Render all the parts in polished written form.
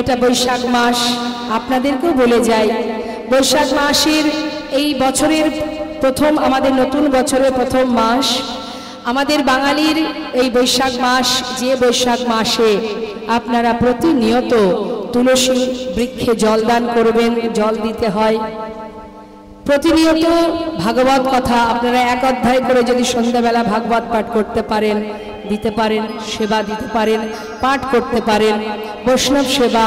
এটা বৈশাখ মাস, আপনাদেরকেও বলে যাই বৈশাখ মাসের এই বছরের প্রথম, আমাদের নতুন বছরের প্রথম মাস, আমাদের বাঙালির এই বৈশাখ মাস, যে বৈশাখ মাসে আপনারা প্রতিনিয়ত তুলসী বৃক্ষে জল দান করবেন, জল দিতে হয়। প্রতিনিয়ত ভাগবত কথা আপনারা এক অধ্যায় করে যদি সন্ধ্যাবেলা ভাগবত পাঠ করতে পারেন, দিতে পারেন, সেবা দিতে পারেন, পাঠ করতে পারেন। বৈষ্ণব সেবা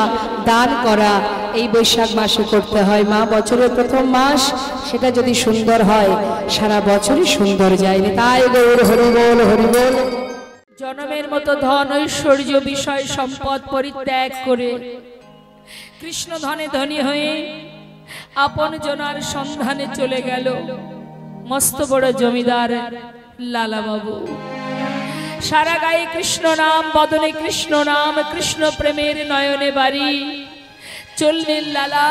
দান করা এই বৈশাখ মাসে করতে হয়। মা বছরের প্রথম মাস, সেটা যদি সুন্দর হয় সারা বছরই সুন্দর যায়। তাই গৌর হরিবোল হরিবোল। জনমের মতো ধন ঐশ্বর্য বিষয় সম্পদ পরিত্যাগ করে কৃষ্ণ ধনে ধনী হয়ে আপন জনার সন্ধানে চলে গেল মস্ত বড় জমিদার লালা বাবু। সারা গায়ে কৃষ্ণ নাম, বদনে কৃষ্ণ নাম, কৃষ্ণ প্রেমের নয়নে বাড়ি। চললেন লালা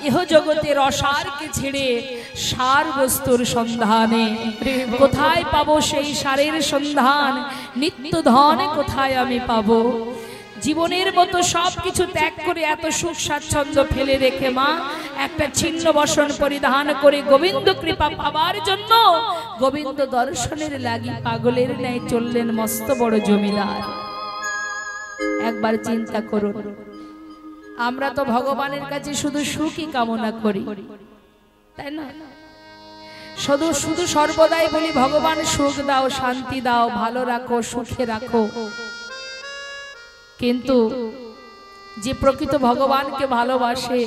ইহ জগতের অসারকে ছেড়ে সার বস্তুর সন্ধানে। কোথায় পাবো সেই সারের সন্ধান? নিত্য ধন কোথায় আমি পাবো? জীবনের মতো সবকিছু ত্যাগ করে এত সুখ স্বাচ্ছন্দ্য ফেলে রেখে মা একটা ছিন্ন বসন পরিধান করে গোবিন্দ কৃপা পাবার জন্য গোবিন্দ দর্শনের লাগি পাগলের ন্যায় চললেন মস্ত বড় জমিদার। একবার চিন্তা করুন, আমরা তো ভগবানের কাছে শুধু সুখই কামনা করি, তাই না? শুধু শুধু সর্বদাই বলি ভগবান সুখ দাও, শান্তি দাও, ভালো রাখো, সুখে রাখো। কিন্তু যে প্রকৃত ভগবানকে ভালোবাসে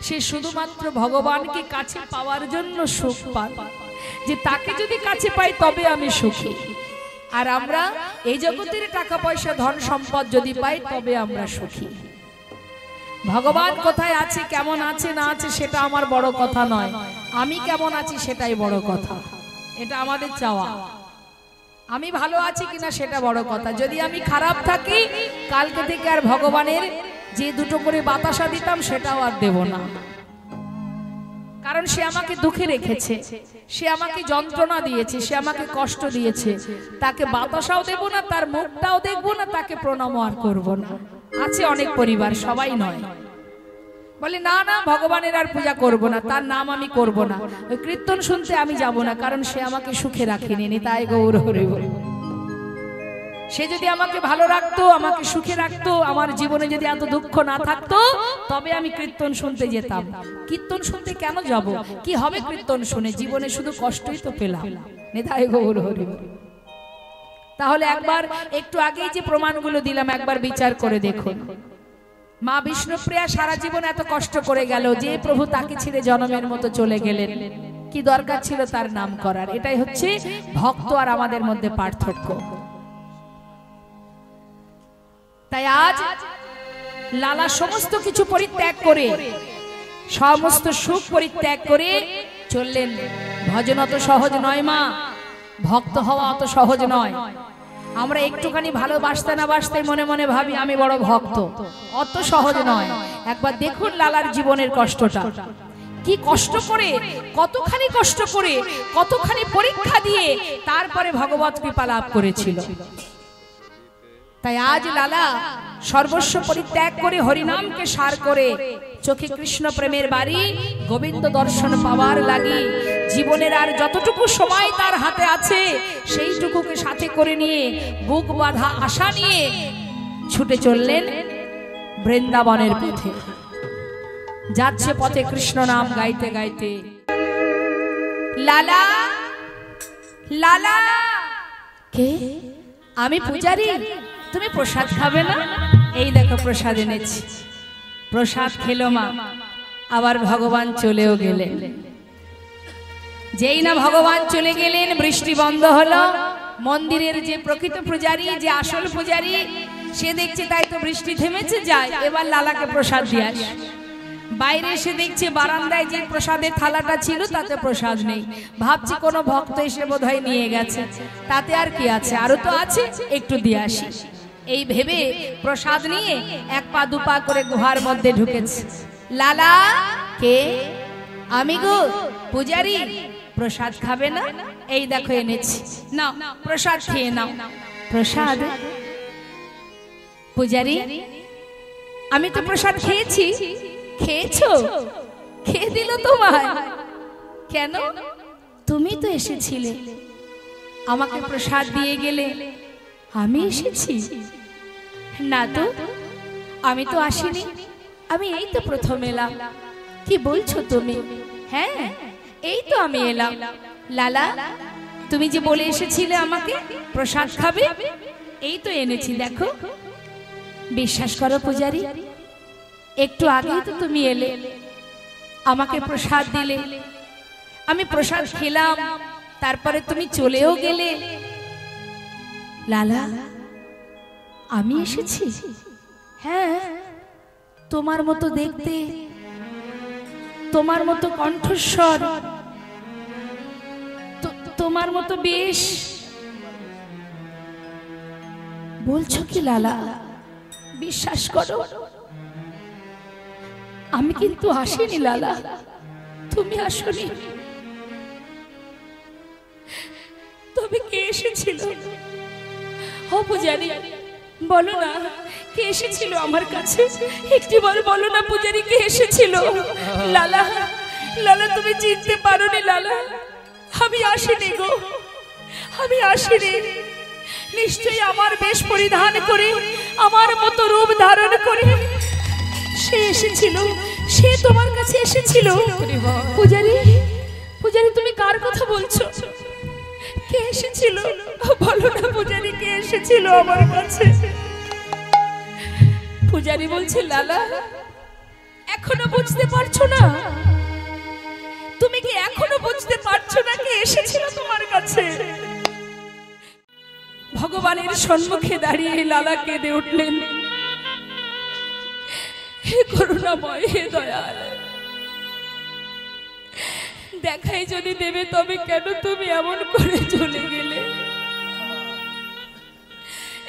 সে শুধুমাত্র ভগবানকে কাছে পাওয়ার জন্য সুখ পায়, যে তাকে যদি কাছে পাই তবে আমি সুখী। আর আমরা এই জগতের টাকা পয়সা ধন সম্পদ যদি পাই তবে আমরা সুখী। ভগবান কোথায় আছে, কেমন আছে না আছে সেটা আমার বড় কথা নয়, আমি কেমন আছি সেটাই বড় কথা। এটা আমাদের চাওয়া। আমি ভালো আছি কিনা সেটা বড় কথা। যদি আমি খারাপ থাকি, কালকে থেকে আর ভগবানের যে দুটো করে বাতাসা দিতাম সেটাও আর দেব না, কারণ সে আমাকে দুঃখে রেখেছে, সে আমাকে যন্ত্রণা দিয়েছে, সে আমাকে কষ্ট দিয়েছে। তাকে বাতাসাও দেব না, তার মুখটাও দেখবো না, তাকে প্রণাম আর করবো না। আছে অনেক পরিবার, সবাই নয়, বলে না না ভগবানের আর পূজা করব না, তার নাম আমি করব না, ওই কীর্তন শুনতে আমি যাব না, কারণ সে আমাকে সুখে রাখেনি। তাই গৌর হরি বল। সে যদি আমাকে ভালো রাখতো, আমাকে সুখে রাখতো, আমার জীবনে যদি এত দুঃখ না থাকতো, তবে আমি কীর্তন শুনতে যেতাম। কীর্তন শুনতে কেন যাব? কি হবে কীর্তন শুনে? জীবনে শুধু কষ্টই তো পেলাম। তাই গৌর হরি বল। তাহলে একবার একটু আগেই যে প্রমাণগুলো দিলাম একবার বিচার করে দেখুন। মা বিষ্ণুপ্রিয়া সারা জীবন এত কষ্ট করে গেল, যে প্রভু তাকে ছেড়ে জনমের মতো চলে গেলেন, কি দরকার ছিল তার নাম করার? এটাই হচ্ছে ভক্ত আর আমাদের মধ্যে পার্থক্য। তাই আজ লালা সমস্ত কিছু পরিত্যাগ করে, সমস্ত সুখ পরিত্যাগ করে চললেন। ভজন অত সহজ নয় মা, ভক্ত হওয়া অত সহজ নয়। আমরা একটুখানি ভালোবাসতে না বাসতে মনে মনে ভাবি আমি বড় ভক্ত, অত সহজ নয়। একবার দেখুন লালার জীবনের কষ্টটা, কি কষ্ট করে, কতখানি কষ্ট করে, কতখানি পরীক্ষা দিয়ে তারপরে ভগবত কৃপা লাভ করেছিল। তাই আজ লালা সর্বস্ব পরিত্যাগ করে হরিনামকে সার করে চোখে কৃষ্ণ প্রেমের বাড়ি, গোবিন্দ দর্শন পাওয়ার লাগি জীবনের আর যতটুকু সময় তার হাতে আছে সেইটুকুকে সাথে করে নিয়ে বুক বাঁধা আশা নিয়ে ছুটে চললেন বৃন্দাবনের পথে। যাচ্ছে পথে কৃষ্ণ নাম গাইতে গাইতে। লালা লালা, কে? আমি পূজারি, তুমি প্রসাদ খাবে না? এই দেখো প্রসাদ এনেছি। প্রসাদ খেলো মা, আবার ভগবান চলেও গেলেন। যেই না ভগবান চলে গেলেন বৃষ্টি বন্ধ হলো। মন্দিরের যে প্রকৃত পূজারি, যে আসল পূজারি, সে দেখছে তাই তো বৃষ্টি থেমেছে, যায় এবার লালাকে প্রসাদ দিয়ে আসে। বাইরে এসে দেখছে বারান্দায় যে প্রসাদের থালাটা ছিল তাতে প্রসাদ নেই। ভাবছি কোনো ভক্ত এসে বোধহয় নিয়ে গেছে, তাতে আর কি আছে, আরো তো আছে, একটু দিয়ে আসি। এই ভেবে প্রসাদ নিয়ে এক পা দু পা করে গুহার মধ্যে ঢুকেছে। লালা, কে? আমি গো পূজারি, প্রসাদ খাবে না? এই দেখো এনেছি, নাও প্রসাদ খেয়ে নাও। প্রসাদ? পূজারি আমি তো প্রসাদ খেয়েছি। খেয়েছো? খেয়ে দিল তোমায়? কেন? তুমি তো এসেছিলে, আমাকে প্রসাদ দিয়ে গেলে। আমি এসেছি? না তো, আমি তো আসিনি। আমি এই তো প্রথম এলাম। কি বলছো তুমি? হ্যাঁ, এই তো আমি এলাম। লালা, তুমি যে বলে এসেছিলে আমাকে প্রসাদ খাবে, এই তো এনেছি, দেখো। বিশ্বাস করো পূজারী, একটু আগেই তো তুমি এলে, আমাকে প্রসাদ দিলে, আমি প্রসাদ খেলাম, তারপরে তুমি চলেও গেলে। লালা, আমি এসেছি? হ্যাঁ, তোমার মতো দেখতে, তোমার মতো কণ্ঠস্বর, তোমার মতো বেশ। বলছো কি লালা? বিশ্বাস করো, আমি কিন্তু আসিনি লালা, তুমি আসনি। তবে কে এসেছিল? ও পূজারী, বলো না কে এসেছিল আমার কাছে? একটিবার বলো না পূজারী, কে এসেছিল? লালা, লালা, তুমি চিনতে পারোনি লালা? আমি আসিনি গো, আমি আসিনি। নিশ্চয়ই আমার বেশ পরিধান করে, আমার মতো রূপ ধারণ করে সে এসেছিল, সে তোমার কাছে এসেছিল। পূজারী, পূজারী, তুমি কার কথা বলছো? কে এসেছিল? বলো না পূজারী, কে এসেছিল আমার কাছে? পূজারী বলছে, লালা, এখনো বুঝতে পারছো না? তুমি কি এখনো বুঝতে পারছো না কে এসেছিল তোমার কাছে? ভগবানের সম্মুখে দাঁড়িয়ে লালা কেঁদে উঠলেন, হে করুণাময়, হে দয়াল, দেখাই যদি দেবে তবে কেন তুমি এমন করে চলে গেলে?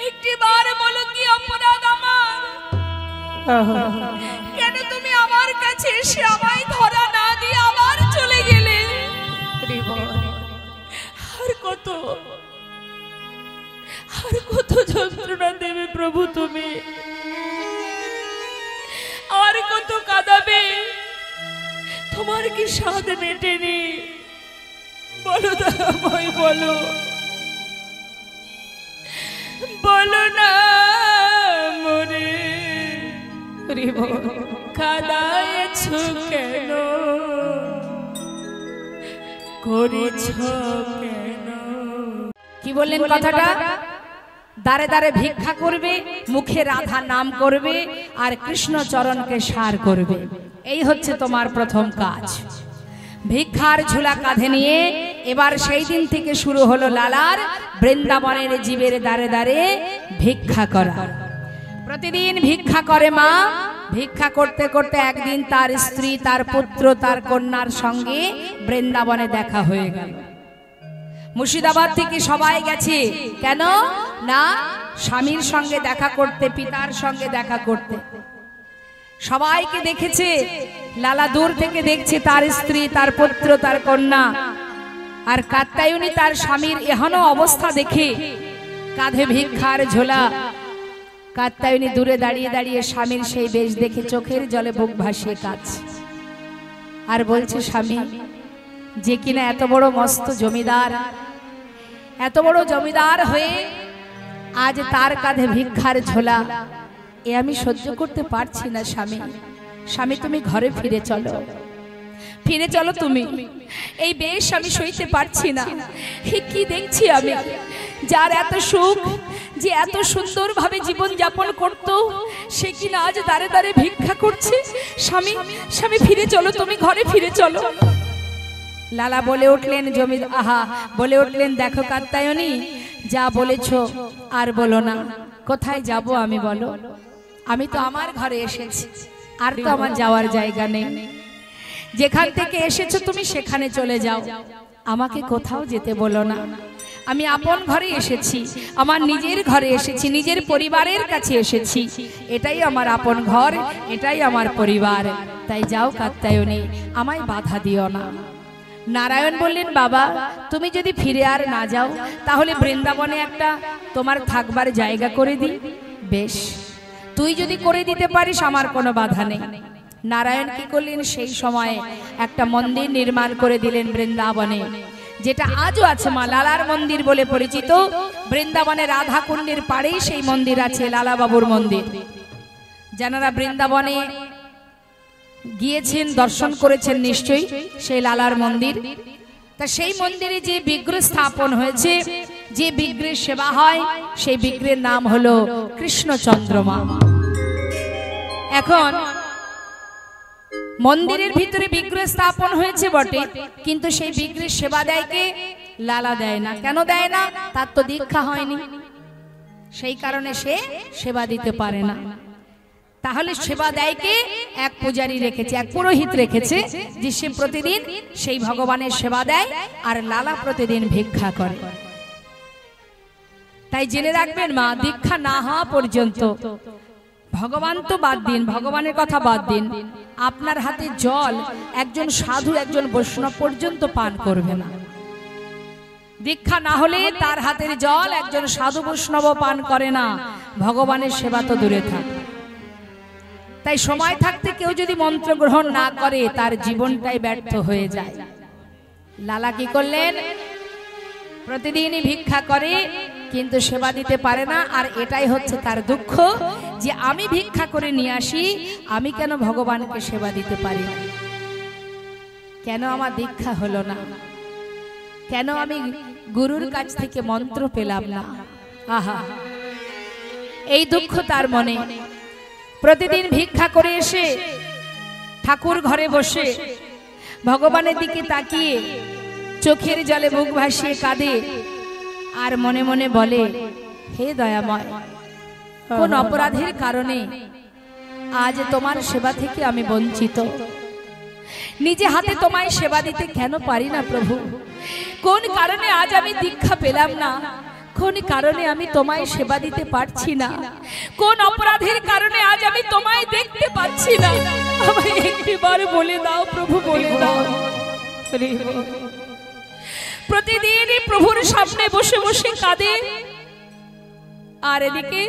একটিবার বলো, কি অপরাধ আমার? কেন তুমি আমার কাছে এসে আমায় ধরা না দিয়ে আবার চলে গেলে? আর কত, আর কত যন্ত্রণা দেবে প্রভু তুমি? আর কত কাঁদাবে? তোমার কি স্বাদ মেটেনি? বলো দয়াময়, বলো, বলো না মরে কাঁদায়েছ কেন, করেছ কেন? কি বললেন কথাটা? দাঁড়ে দাঁড়ে ভিক্ষা করবে, মুখে রাধা নাম করবে, আর কৃষ্ণ চরণকে সার করবে। এই হচ্ছে তোমার প্রথম কাজ। ভিক্ষার ঝুলা কাঁধে নিয়ে এবার সেই দিন থেকে শুরু হলো লালার বৃন্দাবনের জীবের দাঁড়ে দাঁড়ে ভিক্ষা করা। প্রতিদিন ভিক্ষা করে মা। ভিক্ষা করতে করতে একদিন তার স্ত্রী, তার পুত্র, তার কন্যার সঙ্গে বৃন্দাবনে দেখা হয়ে গেল। মুর্শিদাবাদ থেকে সবাই গেছে, কেন না স্বামীর সঙ্গে দেখা করতে, পিতার সঙ্গে দেখা করতে। সবাইকে দেখেছে, লালা দূর থেকে দেখছে তার স্ত্রী, তার পুত্র, তার কন্যা। আর কাত্যায়নী তার স্বামীর এহেন অবস্থা দেখে, কাঁধে ভিক্ষার ঝোলা, কাত্যায়নী দূরে দাঁড়িয়ে দাঁড়িয়ে স্বামীর সেই বেশ দেখে চোখের জলে বুক ভাসিয়ে কাঁদছে। আর বলছে, স্বামী যে কিনা এত বড় মস্ত জমিদার, এত বড় জমিদার হয়ে আজ তার কাঁধে ভিক্ষার ঝোলা, এ আমি সহ্য করতে পারছি না স্বামী। স্বামী তুমি ঘরে ফিরে চলো, ফিরে চলো তুমি। এই বেশ আমি সইতে পারছি না। কি দেখছি আমি? যার এত সুখ, যে এত সুন্দরভাবে জীবন যাপন করত, সে কিনা আজ দাঁড়ে দাঁড়ে ভিক্ষা করছে। স্বামী, স্বামী ফিরে চলো তুমি, ঘরে ফিরে চলো। লালা বলে উঠলেন, জমিদার আহা বলে উঠলেন, দেখো কাত্যায়নী, যা বলেছো আর বলো না। কোথায় যাব আমি বলো? আমি তো আমার ঘরে এসেছি, আর তো আমার যাওয়ার জায়গা নেই। যেখান থেকে এসেছো তুমি সেখানে চলে যাও, আমাকে কোথাও যেতে বলো না। আমি আপন ঘরে এসেছি, আমার নিজের ঘরে এসেছি, নিজের পরিবারের কাছে এসেছি। এটাই আমার আপন ঘর, এটাই আমার পরিবার। তাই যাও কাত্যায়নী, আমায় বাধা দিও না। নারায়ণ বললেন, বাবা তুমি যদি ফিরে আর না যাও, তাহলে বৃন্দাবনে একটা তোমার থাকবার জায়গা করে দিই। বেশ, তুই যদি করে দিতে পারিস আমার কোনো বাধা নেই। নারায়ণ কি করলেন, সেই সময় একটা মন্দির নির্মাণ করে দিলেন বৃন্দাবনে, যেটা আজও আছে মা লালার মন্দির বলে পরিচিত। বৃন্দাবনে রাধা কুণ্ডের পাড়েই সেই মন্দির আছে, লালা বাবুর মন্দির। যারা বৃন্দাবনে গিয়েছেন, দর্শন করেছেন নিশ্চয়ই সেই লালার মন্দির। তা সেই মন্দিরে যে বিগ্রহ স্থাপন হয়েছে, যে বিগ্রহের সেবা হয়, সেই বিগ্রহের নাম হলো কৃষ্ণচন্দ্রমা। এখন মন্দিরের ভিতরে বিগ্রহ স্থাপন হয়েছে বটে, কিন্তু সেই বিগ্রহের সেবা দেয় কে? লালা দেয় না। কেন দেয় না? তার তো দীক্ষা হয়নি, সেই কারণে সে সেবা দিতে পারে না। তাহলে সেবা দেয় কে? এক পূজারী রেখেছে, এক পুরোহিত রেখেছে, যে সে প্রতিদিন সেই ভগবানের সেবা দেয়, আর লালা প্রতিদিন ভিক্ষা করে। তাই জেনে রাখবেন মা, দীক্ষা না হওয়া পর্যন্ত, ভগবান তো বাদ দিন, ভগবানের কথা বাদ দিন, আপনার হাতে জল একজন সাধু, একজন বৈষ্ণব পর্যন্ত পান করবে না। দীক্ষা না হলে তার হাতের জল একজন সাধু বৈষ্ণব পান করে না, ভগবানের সেবা তো দূরে থাক। তাই সময় থাকতে কেউ যদি মন্ত্র গ্রহণ না করে, তার জীবনটাই ব্যর্থ হয়ে যায়। লালা কি করলেন? প্রতিদিনই ভিক্ষা করে, কিন্তু সেবা দিতে পারে না। আর এটাই হচ্ছে তার দুঃখ, যে আমি ভিক্ষা করে নিয়ে আসি, আমি কেন ভগবানকে সেবা দিতে পারি না? কেন আমার দীক্ষা হলো না? কেন আমি গুরুর কাছ থেকে মন্ত্র পেলাম না? আহা, এই দুঃখ তার মনে। প্রতিদিন ভিক্ষা করে এসে ঠাকুর ঘরে বসে ভগবানের দিকে তাকিয়ে চোখের জলে মুখ ভাসিয়ে কাঁদে, আর মনে মনে বলে, হে দয়াময়, কোন অপরাধের কারণে আজ তোমার সেবা থেকে আমি বঞ্চিত? নিজে হাতে তোমায় সেবা দিতে কেন পারি না প্রভু? কোন কারণে আজ আমি দীক্ষা পেলাম না? কোন কারণে আমি তোমায় সেবা দিতে পারছি না? কোন অপরাধের কারণে আজ আমি তোমায় দেখতে পাচ্ছি না? আমায় একটিবার বলে দাও প্রভু, বলে দাও। প্রতিদিন প্রভুর সামনে বসে বসে কাঁদে, আর এদিকে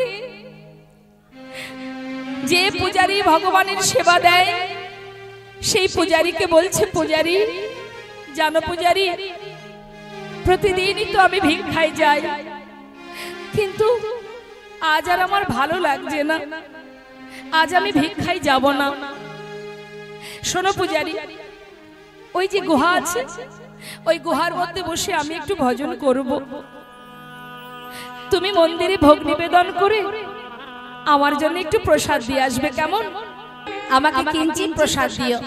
যে পূজারী ভগবানের সেবা দেয়, সেই পূজারীকে বলছে, পূজারী জানো পূজারী, প্রতিদিনই তো আমি ভিক্ষায় যাই, কিন্তু আজ আর আমার ভালো লাগছে না, আজ আমি ভিক্ষায় যাব না। শোনো পূজারী, ওই যে গুহা আছে, ওই গুহার মধ্যে বসে আমি একটু ভজন করব। তুমি মন্দিরে ভোগ নিবেদন করে আমার জন্য একটু প্রসাদ দিয়ে আসবে, কেমন? আমাকে কিঞ্চিত প্রসাদ দিও।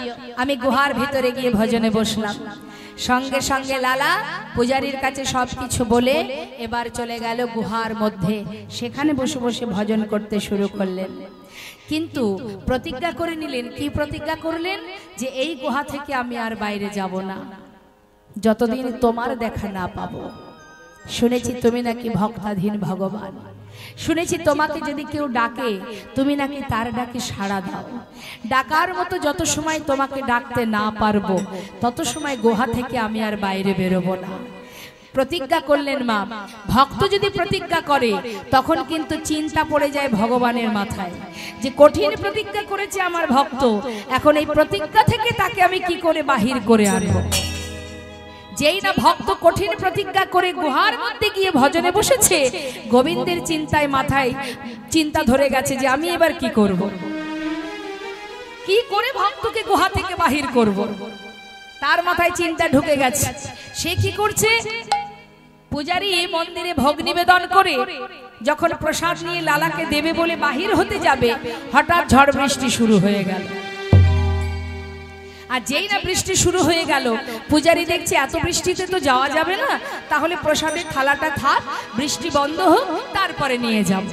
আমি গুহার ভিতরে গিয়ে ভজনে বসলাম। সঙ্গে সঙ্গে লালা পূজারীর কাছে সবকিছু বলে এবার চলে গেল গুহার মধ্যে। সেখানে বসে বসে ভজন করতে শুরু করলেন। কিন্তু প্রতিজ্ঞা করে নিলেন। কি প্রতিজ্ঞা করলেন? যে এই গুহা থেকে আমি আর বাইরে যাব না, যতদিন তোমার দেখা না পাবো। শুনেছি তুমি নাকি ভক্তাধীন ভগবান, শুনেছি তোমাকে যদি কেউ ডাকে তুমি নাকি তার ডাকে সাড়া দাও। ডাকার মতো যত সময় তোমাকে ডাকতে না পারবো, তত সময় গুহা থেকে আমি আর বাইরে বেরোবো না। প্রতিজ্ঞা করলেন মা। ভক্ত যদি প্রতিজ্ঞা করে তখন কিন্তু চিন্তা পড়ে যায় ভগবানের মাথায়, যে কঠিন প্রতিজ্ঞা করেছে আমার ভক্ত, এখন এই প্রতিজ্ঞা থেকে তাকে আমি কি করে বাহির করে আনবো। যেই না ভক্ত কঠিন প্রতিজ্ঞা করে গুহার মধ্যে গিয়ে ভজনে বসেছে, গোবিন্দের চিন্তায় মাথায় চিন্তা ধরে গেছে যে আমি এবার কি করব, কি করে ভক্তকে গুহা থেকে বাহির করব। তার মাথায় চিন্তা ঢুকে গেছে। সে কি করছে? পূজারী মন্দিরে ভোগ নিবেদন করে যখন প্রসাদ নিয়ে লালাকে দেবে বলে বাহির হতে যাবে, হঠাৎ ঝড় বৃষ্টি শুরু হয়ে গেল। আর যেই না বৃষ্টি শুরু হয়ে গেল, পূজারী দেখছে এত বৃষ্টিতে তো যাওয়া যাবে না, তাহলে প্রসাদের থালাটা থাক, বৃষ্টি বন্ধ হোক, তারপরে নিয়ে যাব।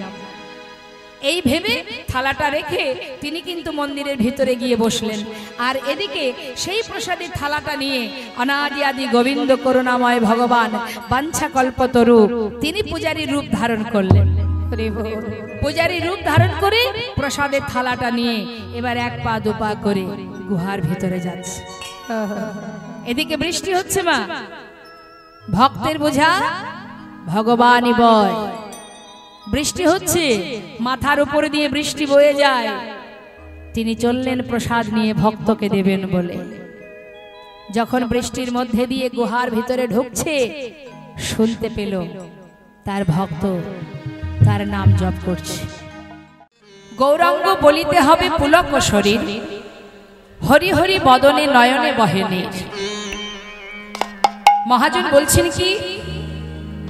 এই ভেবে থালাটা রেখে তিনি কিন্তু মন্দিরের ভিতরে গিয়ে বসলেন। আর এদিকে সেই প্রসাদের থালাটা নিয়ে অনাদি আদি গোবিন্দ করুণাময় ভগবান বাঞ্ছা কল্পতরু তিনি পূজারীর রূপ ধারণ করলেন। পূজারী রূপ ধারণ করে প্রসাদের থালাটা নিয়ে এবার এক পা দুপা করে গুহার ভিতরে যাচ্ছে। এদিকে বৃষ্টি হচ্ছে মা। ভক্তের বোঝা ভগবানই বয়। বৃষ্টি হচ্ছে, মাথার উপরে দিয়ে বৃষ্টি বয়ে যায়, তিনি চললেন প্রসাদ নিয়ে ভক্তকে দেবেন বলে। যখন বৃষ্টির মধ্যে দিয়ে গুহার ভিতরে ঢুকছে, শুনতে পেল তার ভক্ত তার নাম জপ করছে। গৌরাঙ্গ বলিতে হবে পুলক শরীর, হরি হরি বদনে নয়নে বহে নীর। মহাজন বলছেন কি,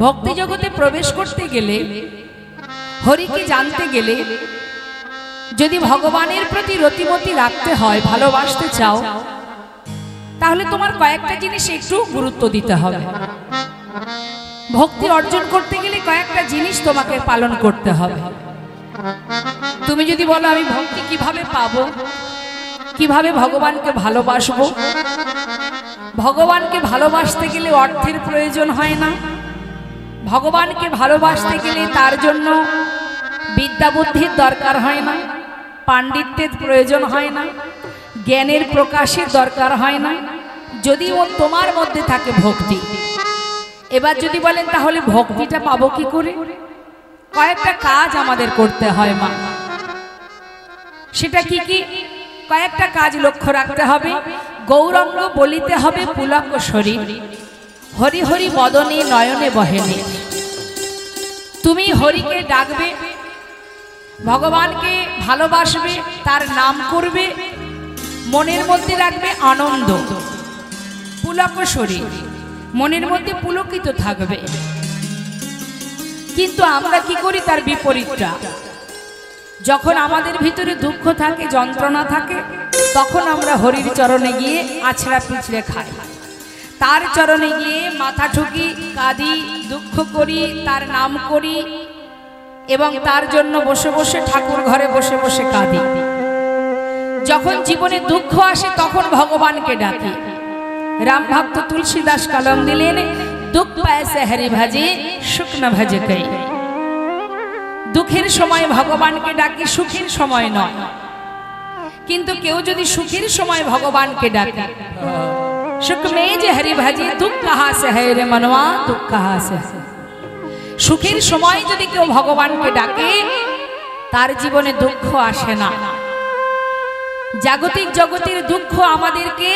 ভক্তি জগতে প্রবেশ করতে গেলে, হরিকে জানতে গেলে, যদি ভগবানের প্রতি রতিমতি রাখতে হয়, ভালোবাসতে চাও, তাহলে তোমার কয়েকটা জিনিস একটু গুরুত্ব দিতে হবে। ভক্তি অর্জন করতে গেলে কয়েকটা জিনিস তোমাকে পালন করতে হবে। তুমি যদি বলো আমি ভক্তি কিভাবে পাবো, কিভাবে ভগবানকে ভালোবাসবো, ভগবানকে ভালোবাসতে গেলে অর্থের প্রয়োজন হয় না। ভগবানকে ভালোবাসতে গেলে তার জন্য বিদ্যা বুদ্ধির দরকার হয় না, পাণ্ডিত্যের প্রয়োজন হয় না, জ্ঞানের প্রকাশের দরকার হয় না, যদি ও তোমার মধ্যে থাকে ভক্তি। এবার যদি বলেন তাহলে ভক্তিটা পাবো কি করে, কয়েকটা কাজ আমাদের করতে হয় মা। সেটা কি কি? কয়েকটা কাজ লক্ষ্য রাখতে হবে। গৌরাঙ্গ বলিতে হবে পুলক শরীর, হরি হরি বদনে নয়নে বহে নীর। তুমি হরিকে ডাকবে, ভগবানকে ভালোবাসবে, তার নাম করবে, মনের মধ্যে রাখবে আনন্দ, পুলক শরীর, মনের মধ্যে পুলকিত থাকবে। কিন্তু আমরা কি করি তার বিপরীতটা। যখন আমাদের ভিতরে দুঃখ থাকে, যন্ত্রণা থাকে, তখন আমরা হরির চরণে গিয়ে আছড়া পিছড়ে খাই, তার চরণে গিয়ে মাথা ঠুকি, কাঁদি, দুঃখ করি, তার নাম করি এবং তার জন্য বসে বসে ঠাকুর ঘরে বসে বসে কাঁদি। যখন জীবনে দুঃখ আসে তখন ভগবানকে ডাকি। রাম ভক্ত তুলসীদাস কলম দিলেন, দুঃখ পায়সে হরি ভাজে, সুখ না ভাজে কই। দুঃখের সময় ভগবানকে ডাকি, সুখের সময় নয়। কিন্তু কেউ যদি সুখের সময় ভগবানকে ডাকে, সুখ মে যে হরি ভাজে, দুঃখ কাহা সে है रे मनवा, দুঃখ কাহা সে। সুখের সময় যদি কেউ ভগবানকে ডাকে, তার জীবনে দুঃখ আসে না। জাগতিক জগতের দুঃখ আমাদেরকে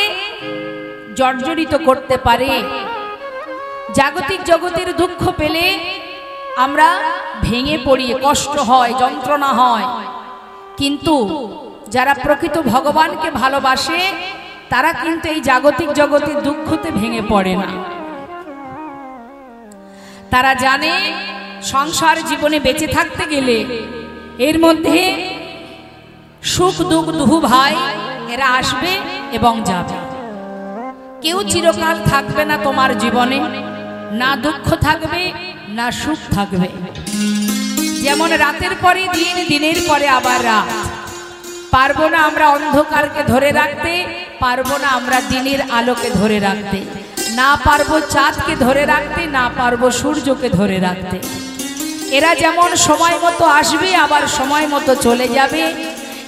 জর্জরিত করতে পারে। জাগতিক জগতের দুঃখ পেলে আমরা ভেঙে পড়ি, কষ্ট হয়, যন্ত্রণা হয়। কিন্তু যারা প্রকৃত ভগবানকে ভালোবাসে তারা কিন্তু এই জাগতিক জগতের দুঃখতে ভেঙে পড়ে না। তারা জানে সংসার জীবনে বেঁচে থাকতে গেলে এর মধ্যে সুখ দুঃখ দুহু ভাই এরা আসবে এবং যাবে। কেউ চিরকাল থাকবে না তোমার জীবনে, না দুঃখ থাকবে না সুখ থাকবে। যেমন রাতের পরে দিন, দিনের পরে আবার রাত। পারবো না আমরা অন্ধকারকে ধরে রাখতে, পারবো না আমরা দিনের আলোকে ধরে রাখতে, না পারবো চাঁদকে ধরে রাখতে, না পারবো সূর্যকে ধরে রাখতে। এরা যেমন সময় মতো আসবে আবার সময় মতো চলে যাবে,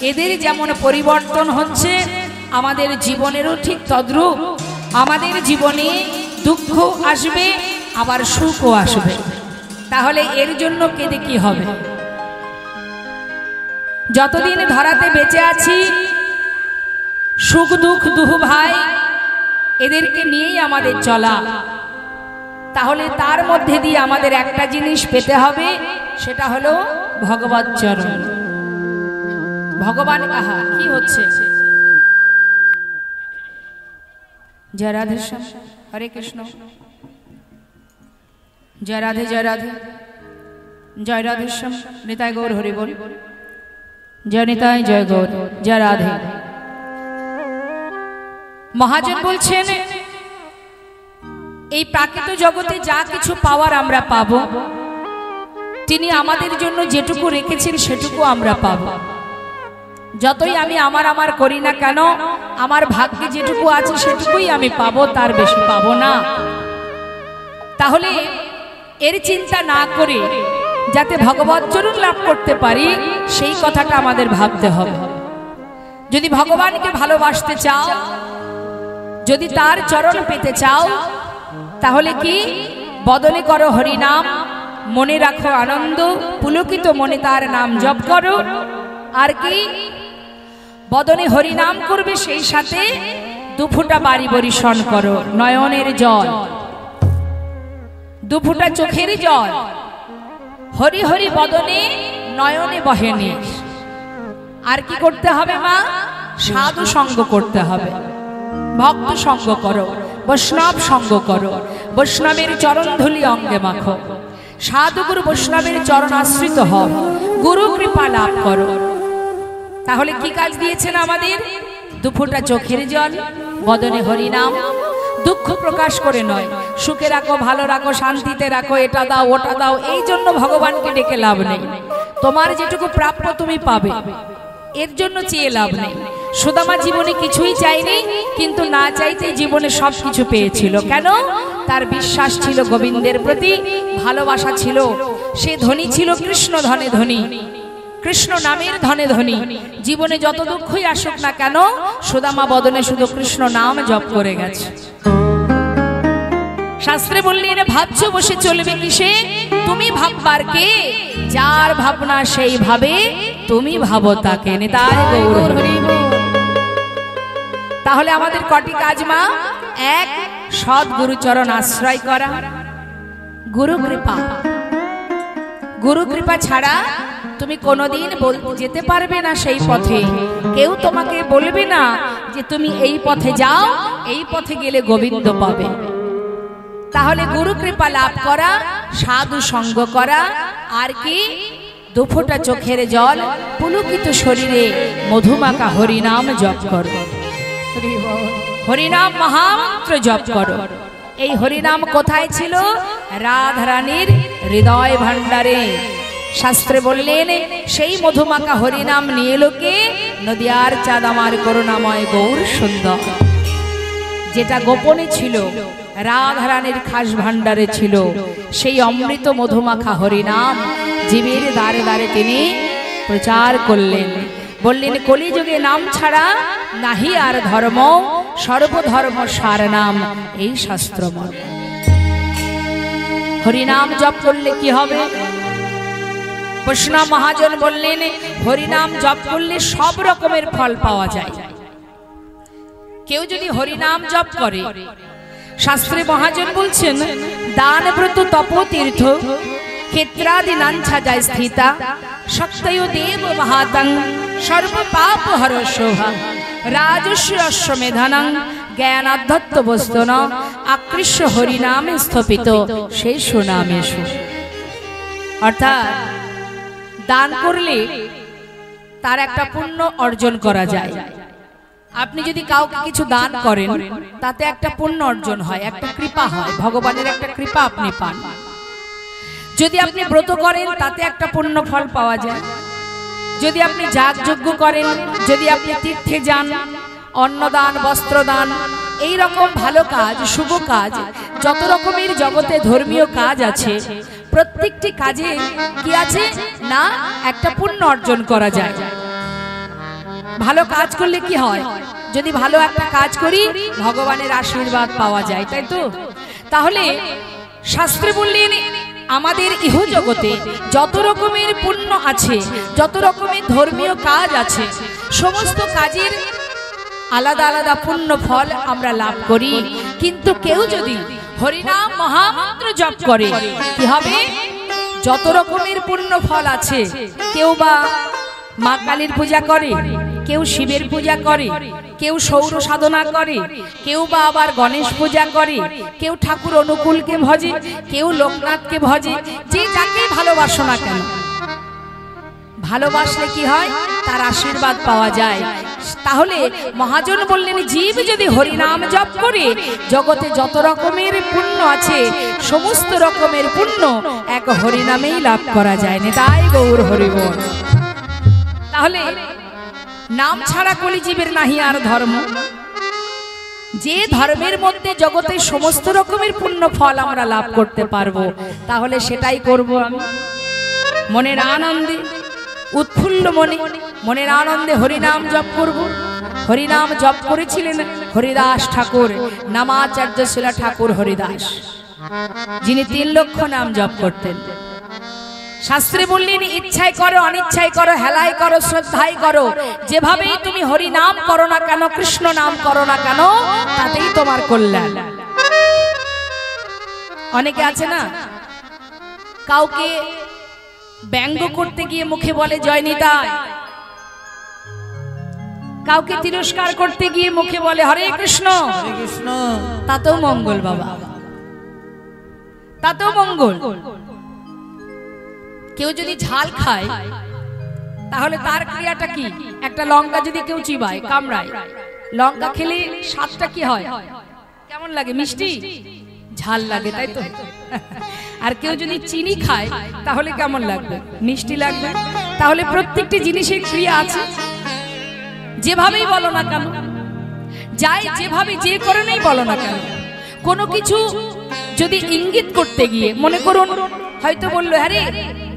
এদের যেমন পরিবর্তন হচ্ছে আমাদের জীবনেরও ঠিক তদ্রূপ। আমাদের জীবনে দুঃখ আসবে আবার সুখও আসবে। তাহলে এর জন্য কেঁদে কি হবে? যতদিন ধরাতে বেঁচে আছি সুখ দুঃখ দুহু ভাই এদেরকে নিয়েই আমাদের চলা। তাহলে তার মধ্যে দিয়ে আমাদের একটা জিনিস পেতে হবে, সেটা হলো ভগবত চরণ। ভগবান আহা কি হচ্ছে? জয় রাধে, হরে কৃষ্ণ। জয় রাধে, জয় রাধে, জয় রাধেশ্যাম, নিতাই গৌর হরি বল। জয় নিতাই, জয় গৌর, জয় রাধে। মহাজন বলছেন এই প্রাকৃত জগতে যা কিছু পাওয়ার আমরা পাবো, তিনি আমাদের জন্য যেটুকু রেখেছেন সেটুকু আমরা পাবো। যতই আমি আমার আমার করি না কেন, আমার ভাগ্যে যেটুকু আছে সেটুকুই আমি পাবো, তার বেশি পাবো না। তাহলে এর চিন্তা না করে যাতে ভগবত চরণ লাভ করতে পারি সেই কথাটা আমাদের ভাবতে হবে। যদি ভগবানকে ভালোবাসতে চাও, যদি তার চরণ পেতে চাও, তাহলে কি বদনে করো হরিনাম, মনে রাখো আনন্দ, পুলকিত মনে তার নাম জপ করো। আর কি বদনে হরি নাম করবে, সেই সাথে দুফোঁটা বাড়ি বরিশন করো, নয়নের জল, দুফোঁটা চোখের জল হরি হরি বদনে নয়নে বহেনি। আর কি করতে হবে মা? সাধু সঙ্গ করতে হবে, ভক্ত সঙ্গ করো, বৈষ্ণব সঙ্গ করো, বৈষ্ণবের চরণ ধুলি অঙ্গে মাখো, সাধুগুরু বৈষ্ণবের চরণ আশ্রিত হও, গুরু কৃপা লাভ করো। তাহলে কি কাজ দিয়েছেন আমাদের? দুফোঁটা চোখের জল, বদনে হরি নাম। দুঃখ প্রকাশ করে নয়, সুখে রাখো, ভালো রাখো, শান্তিতে রাখো, এটা দাও ওটা দাও, এই জন্য ভগবানকে ডেকে লাভ নেই। তোমার যেটুকু প্রাপ্য তুমি পাবে, এর জন্য চেয়ে লাভ নেই। সুদামা জীবনে কিছুই চাইনি, কিন্তু না চাইতে জীবনে সবকিছু পেয়েছিল। কেন? তার বিশ্বাস ছিল গোবিন্দের প্রতি, ভালোবাসা ছিল। সে ধনী ছিল কৃষ্ণ ধনে ধনী, কৃষ্ণ নামের ধনে ধনী। জীবনে যত দুঃখই আসুক না কেন, সুদামা বদনে শুধু কৃষ্ণ নাম জপ করে গেছে। শাস্ত্রে বললেন, ভাবছো বসে চলবে কিসে, তুমি ভাববার কে, যার ভাবনা সেই ভাবে, তুমি ভাবো তাকে। নিতাই গৌর হরি। তাহলে আমাদের কটি কাজ মা? এক, সৎ গুরুচরণ আশ্রয় করা, গুরু কৃপা। গুরু কৃপা ছাড়া তুমি কোনোদিন যেতে পারবে না সেই পথে। কেউ তোমাকে বলবে না যে তুমি এই পথে যাও, এই পথে গেলে গোবিন্দ পাবে। তাহলে গুরু কৃপা লাভ করা, সাধু সঙ্গ করা, আর কি দুফোঁটা চোখের জল, পুলকিত শরীরে মধুমাখা হরিনাম জপ করো, হরিনাম মহামন্ত্র জপ করো। এই হরিনাম কোথায় ছিল? রাধারানীর হৃদয় ভাণ্ডারে। শাস্ত্রে বললেন, সেই মধুমাখা হরিনাম নিয়ে লোকে নদিয়ার চাঁদ আমার করুণাময় গৌর সুন্দর। যেটা গোপনে ছিল, রাধারানীর খাস ভাণ্ডারে ছিল, সেই অমৃত মধুমাখা হরিনাম জীবের দ্বারে দ্বারে তিনি প্রচার করলেন। বললেন, কলিযুগে নাম ছাড়া নাহি আর ধর্ম, সর্বধর্ম সার নাম এই শাস্ত্র মর্ম। হরিনাম জপ করলে কি হবে? বৈষ্ণব মহাজন বললেন, হরিনাম জপ করলে সব রকমের ফল পাওয়া যায়। কেউ যদি হরিনাম জপ করে, শাস্ত্রে মহাজন বলছেন, দান ব্রত তপ তীর্থ ক্ষেত্রাদি নাঞ্ছা যায় স্থিতা, শক্তয় দেব মহাতং সর্ব পাপ হর শোভা, রাজস্ব অশ্বমেধানং জ্ঞানাধ্যত্ত বস্তুন, আকৃষ্ট হরিনামে স্থপিত সেই সুনামেশু। অর্থাৎ দান করলে তার একটা পুণ্য অর্জন করা যায়। আপনি যদি কাউকে কিছু দান করেন, তাতে একটা পুণ্য অর্জন হয়, একটা কৃপা হয়, ভগবানের একটা কৃপা আপনি পান। যদি আপনি ব্রত করেন, তাতে একটা পুণ্য ফল পাওয়া যায়। যদি আপনি যাগ যজ্ঞ করেন, যদি আপনি তীর্থে যান, অন্নদান, বস্ত্রদান, এই রকম ভালো কাজ, শুভ কাজ, যত রকমের জগতে ধর্মীয় কাজ আছে, প্রত্যেকটি কাজে কি আছে না একটা পুণ্য অর্জন করা যায়। ভালো কাজ করলে কি হয়? যদি ভালো একটা কাজ করি, ভগবানের আশীর্বাদ পাওয়া যায়, তাই তো? তাহলে শাস্ত্রে বললেন, আমাদের ইহ জগতে যত রকমের পুণ্য আছে, যত রকমের ধর্মীয় কাজ আছে, সমস্ত কাজের আলাদা আলাদা পুণ্য ফল আমরা লাভ করি। কিন্তু কেউ যদি হরিনাম মহামন্ত্র জপ করে, কি হবে? যত রকমের পুণ্য ফল আছে, কেউ বা মা কালীর পূজা করে, কেউ শিবের পূজা করে, কেউ সৌর সাধনা করে, কেউ বা আবার গণেশ পূজা করে, কেউ ঠাকুর অনুকূলকে ভজে, কেউ লোকনাথকে ভজে। যে যাকে ভালোবাসো না কেন, ভালোবাসলে কি হয়? তার আশীর্বাদ পাওয়া যায়। তাহলে মহাজন বললেন, জীব যদি হরিনাম জপ করে, জগতে যত রকমের পুণ্য আছে, সমস্ত রকমের পুণ্য এক হরিনামেই লাভ করা যায়। নিতাই গৌর হরি বল। তাহলে নাম ছাড়া কলিজীবের নাহি আর ধর্ম। যে ধর্মের মধ্যে জগতে সমস্ত রকমের পুণ্য ফল আমরা লাভ করতে পারবো, তাহলে সেটাই করব আমি। মনের আনন্দে, উৎফুল্ল মনে, মনের আনন্দে হরিনাম জপ করব। হরিনাম জপ করেছিলেন হরিদাস ঠাকুর, নামাচার্য শিলা ঠাকুর হরিদাস, যিনি 3 লক্ষ নাম জপ করতেন। শাস্ত্রে বললেন ইচ্ছায় করো, অনিচ্ছায় করো, হেলায় করো, শ্রদ্ধায় করো, যেভাবেই তুমি হরি নাম করো না কেন, কৃষ্ণ নাম করো না কেন, তাতেই তোমার কল্যাণ। অনেকে আছে না, কাউকে ব্যঙ্গ করতে গিয়ে মুখে বলে জয় নিতাই, কাউকে তিরস্কার করতে গিয়ে মুখে বলে হরে কৃষ্ণ, হরে কৃষ্ণ। তাতেও মঙ্গল বাবা, তাতেও মঙ্গল। কেউ যদি ঝাল খায় তাহলে তার ক্রিয়াটা কি? একটা লঙ্কা যদি কেউ চিবায়, কামড়ায়, লঙ্কা খেলে স্বাদটা কি হয়? কেমন লাগে? মিষ্টি, ঝাল লাগে, তাই তো? আর কেউ যদি চিনি খায় তাহলে কেমন লাগবে? মিষ্টি লাগবে। তাহলে প্রত্যেকটি জিনিসের ক্রিয়া আছে, যেভাবেই বলো না কেন, যাই যেভাবে যে কারণেই বলো না কেন, কোনো কিছু যদি ইঙ্গিত করতে গিয়ে, মনে করুন হয়তো বললো আরে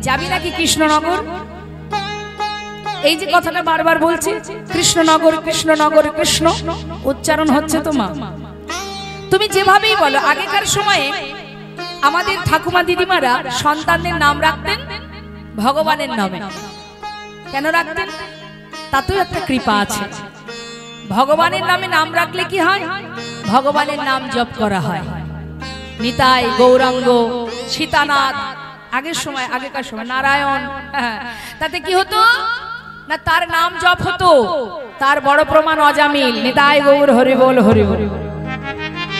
যাবি নাকি কৃষ্ণনগর, এই যে কথাটা বারবার বলছি, কৃষ্ণনগর কৃষ্ণনগর, কৃষ্ণ উচ্চারণ হচ্ছে তো মা, তুমি যেভাবেই বলো। আগেকার সময়ে আমাদের ঠাকুমা দিদিমারা সন্তানদের নাম রাখতেন ভগবানের নামে। কেন রাখতেন? তাতেও একটা কৃপা আছে। ভগবানের নামে নাম রাখলে কি হয়? ভগবানের নাম জপ করা হয়। নিতাই, গৌরাঙ্গ, সীতানাথ, আগেকার সময় নারায়ণ, তাতে কি হতো না, তার নাম জপ হতো। তার বড় প্রমাণ অজামিল, নিতাই গৌর হরি বল হরি বল।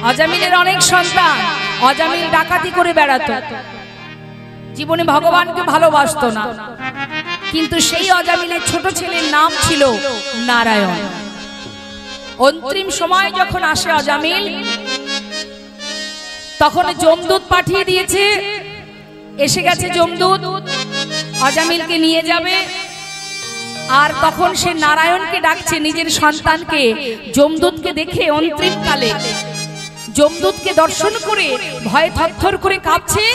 অজামিলের অনেক সন্তান, অজামিল ডাকাতি করে বেড়াতো, জীবনে ভগবানকে ভালোবাসতো না, কিন্তু সেই অজামিলের ছোট ছেলের নাম ছিল নারায়ণ। অন্তিম সময় যখন আসে অজামিল, তখন যমদূত পাঠিয়ে দিয়েছে, এসে গেছে যমদূত, অজামিলকে নিয়ে যাবে। আর তখন সে নারায়ণকে ডাকছে, নিজের সন্তানকে। যমদূতকে দেখে অন্তিম কালে যমদূতকে দর্শন করে ভয়ে থরথর করে কাঁপছে,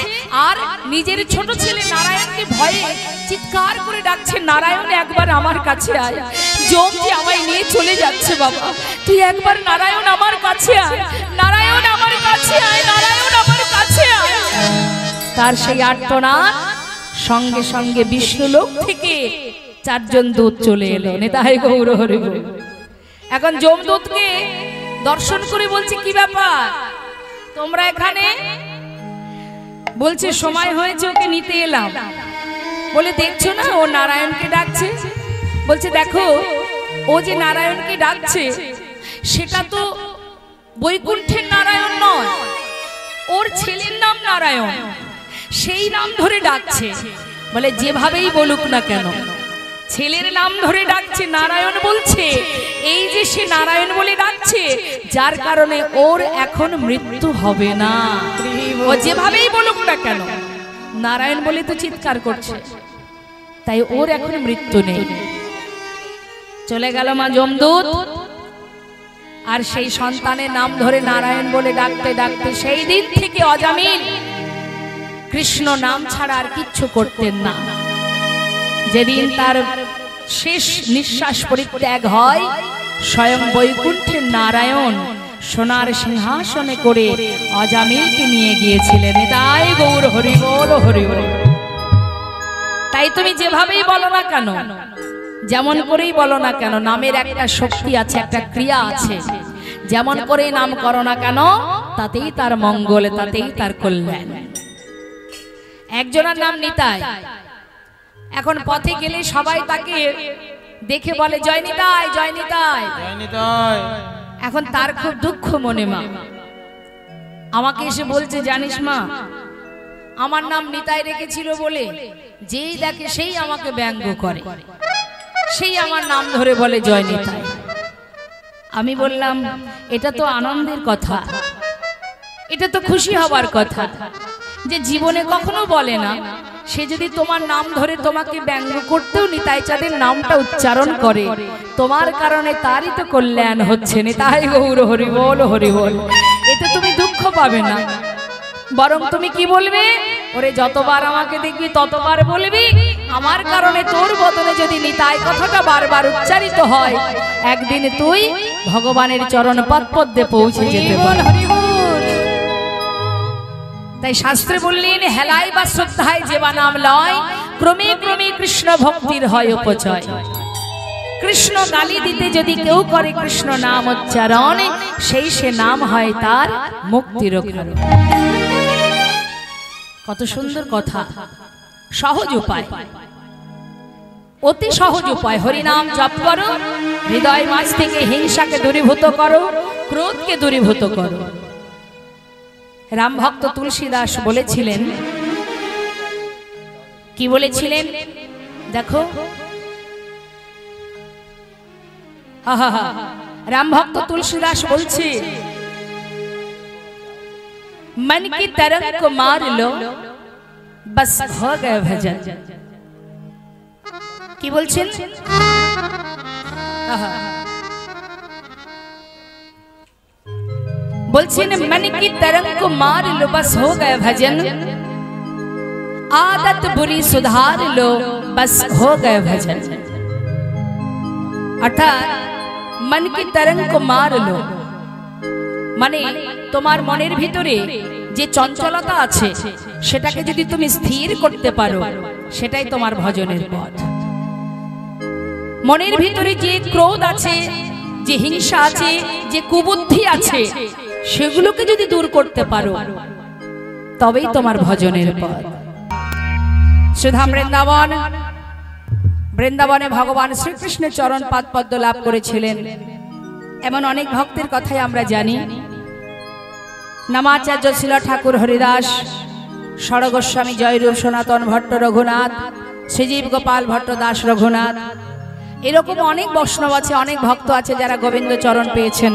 আর নিজের ছোট ছেলে নারায়ণকে ভয়ে চিৎকার করে ডাকছে, নারায়ণ একবার আমার কাছে আয়, যম যে আমায় নিয়ে চলে যাচ্ছে, বাবা তুই একবার নারায়ণ আমার কাছে আয়, নারায়ণ আমার কাছে আয়, নারায়ণ আমার কাছে আয়। তার সেই আর্তনাদ, সঙ্গে সঙ্গে বিষ্ণুলোক থেকে 4 জন দূত চলে এলো, নিতাই গৌর হরি বল। এখন যমদূতকে দর্শন করে বলছে কি ব্যাপার তোমরা এখানে? বলছে সময় হয়েছে, ওকে নিতে এলাম। বলে দেখছো না ও নারায়ণকে ডাকছে? বলছে দেখো, ও যে নারায়ণকে ডাকছে সেটা তো বৈকুণ্ঠের নারায়ণ নয়, ওর ছেলের নাম নারায়ণ, সেই নাম ধরে ডাকছে। বলে যেভাবেই বলুক না কেন, ছেলের নাম ধরে ডাকছে, নারায়ণ বলছে, এই যে সে নারায়ণ বলে ডাকছে, যার কারণে ওর এখন মৃত্যু হবে না। ও যেভাবেই বলুক না কেন, নারায়ণ বলে তো চিৎকার করছে, তাই ওর এখন মৃত্যু নেই। চলে গেল মা যমদূত, আর সেই সন্তানের নাম ধরে নারায়ণ বলে ডাকতে ডাকতে সেই দিন থেকে অজামিল কৃষ্ণ নাম ছাড়া আর কিচ্ছু করতেন না। যেদিন তার শেষ নিঃশ্বাস পরিত্যাগ হয়, স্বয়ং বৈকুণ্ঠের নারায়ণ সোনার সিংহাসনে করে অজামিলকে নিয়ে গিয়েছিলেন। তাই গৌর হরি বল হরি বল। তাই তুমি যেভাবেই বলো না কেন, যেমন করেই বলো না কেন, নামের একটা শক্তি আছে, একটা ক্রিয়া আছে। যেমন করেই নাম করো না কেন, তাতেই তার মঙ্গল, তাতেই তার কল্যাণ। একজনের নাম নিতাই। এখন পথে গেলে সবাই তাকে দেখে বলে জয় নিতাই, জয় নিতাই, জয় নিতাই। এখন তার খুব দুঃখ মনে, মা আমাকে এসে বলছে জানিস মা, আমার নাম নিতাই রেখেছিল বলে যেই দেখে সেই আমাকে ব্যঙ্গ করে, সেই আমার নাম ধরে বলে জয় নিতাই। আমি বললাম এটা তো আনন্দের কথা, এটা তো খুশি হবার কথা, যে জীবনে কখনো বলে না, সে যদি তোমার নাম ধরে তোমাকে ব্যঙ্গ করতেও নিতাই চাঁদের নামটা উচ্চারণ করে, তোমার কারণে তারই তো কল্যাণ হচ্ছে। নিতাই গৌর হরি বল হরি বল। এতে তুমি দুঃখ পাবে না, বরং তুমি কি বলবে, ওরে যতবার আমাকে দেখবি ততবার বলবি আমার কারণে তোর বদলে যদি নিতাই কথাটা বারবার উচ্চারিত হয়, একদিন তুই ভগবানের চরণ পদ্মে পৌঁছে যেতে পারবি। তাই শাস্ত্রে বললেন হেলায় বা শ্রদ্ধায় যেবা নাম লয়, ক্রমে ক্রমে কৃষ্ণ ভক্তির হয় উপচয়। কৃষ্ণ গালি দিতে যদি কেউ করে কৃষ্ণ নাম উচ্চারণ, সেই সে নাম হয় তার মুক্তির কারণ। কত সুন্দর কথা, সহজ উপায়, অতি সহজ উপায়। হরিনাম জপ করো, হৃদয় মাঝ থেকে হিংসাকে দূরীভূত করো, ক্রোধকে দূরীভূত করো। রাম ভক্ত তুলসীদাস বলেছিলেন, কি বলেছিলেন দেখো, রাম ভক্ত তুলসীদাস বলছে, मन की तरंग को मार लो बस हो गए भजन। কি বলছেন, বলছেন मन की तरंग को मार लो बस हो गए भजन, आदत बुरी सुधार लो बस हो गए भजन। अर्थात मन की तरंग को मार लो, মানে তোমার মনের ভিতরে যে চঞ্চলতা আছে সেটাকে যদি তুমি স্থির করতে পারো, সেটাই তোমার ভজনের পথ। মনের ভিতরে যে ক্রোধ আছে, যে হিংসা আছে, যে কুবুদ্ধি আছে, সেগুলোকে যদি দূর করতে পারো, তবেই তোমার ভজনের পথ। সুধাম বৃন্দাবন, বৃন্দাবনে ভগবান শ্রীকৃষ্ণের চরণ পাদ পদ্ম লাভ করেছিলেন এমন অনেক ভক্তের কথাই আমরা জানি। নামাচার্য শিল ঠাকুর হরিদাস, ষড় গোস্বামী জয়রূপ সনাতন ভট্ট রঘুনাথ, শ্রীজীব গোপাল ভট্ট দাস রঘুনাথ, এরকম অনেক বৈষ্ণব আছে, অনেক ভক্ত আছে যারা গোবিন্দ চরণ পেয়েছেন।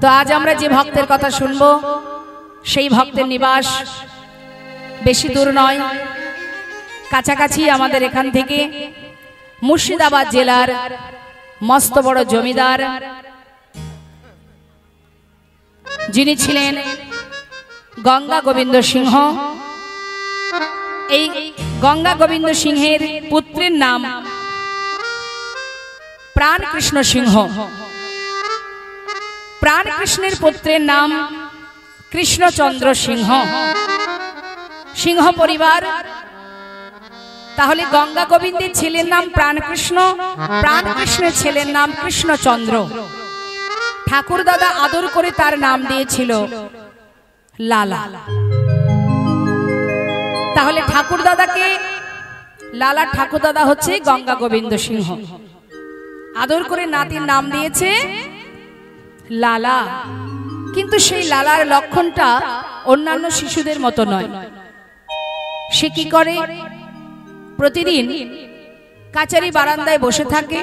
তো আজ আমরা যে ভক্তের কথা শুনবো, সেই ভক্তের নিবাস বেশি দূর নয়, কাছাকাছি আমাদের এখান থেকে মুর্শিদাবাদ জেলার মস্ত বড় জমিদার, যিনি ছিলেন গঙ্গা গোবিন্দ সিংহ। এই গঙ্গা গোবিন্দ সিংহের পুত্রের নাম প্রাণকৃষ্ণ সিংহ। প্রাণকৃষ্ণের পুত্রের নাম কৃষ্ণচন্দ্র সিংহ। সিংহ পরিবার। তাহলে গঙ্গা গোবিন্দের ছেলের নাম প্রাণকৃষ্ণ, প্রাণকৃষ্ণের ছেলের নাম কৃষ্ণচন্দ্র। ঠাকুর দাদা আদর করে তার নাম দিয়েছিল লালা। তাহলে ঠাকুর দাদাকে লালা, ঠাকুর দাদা হচ্ছে গঙ্গা গোবিন্দ সিংহ, আদর করে নাতির নাম দিয়েছে লালা। কিন্তু সেই লালার লক্ষণটা অন্যান্য শিশুদের মতো নয়। সে কি করে, প্রতিদিন কাচারি বারান্দায় বসে থাকে,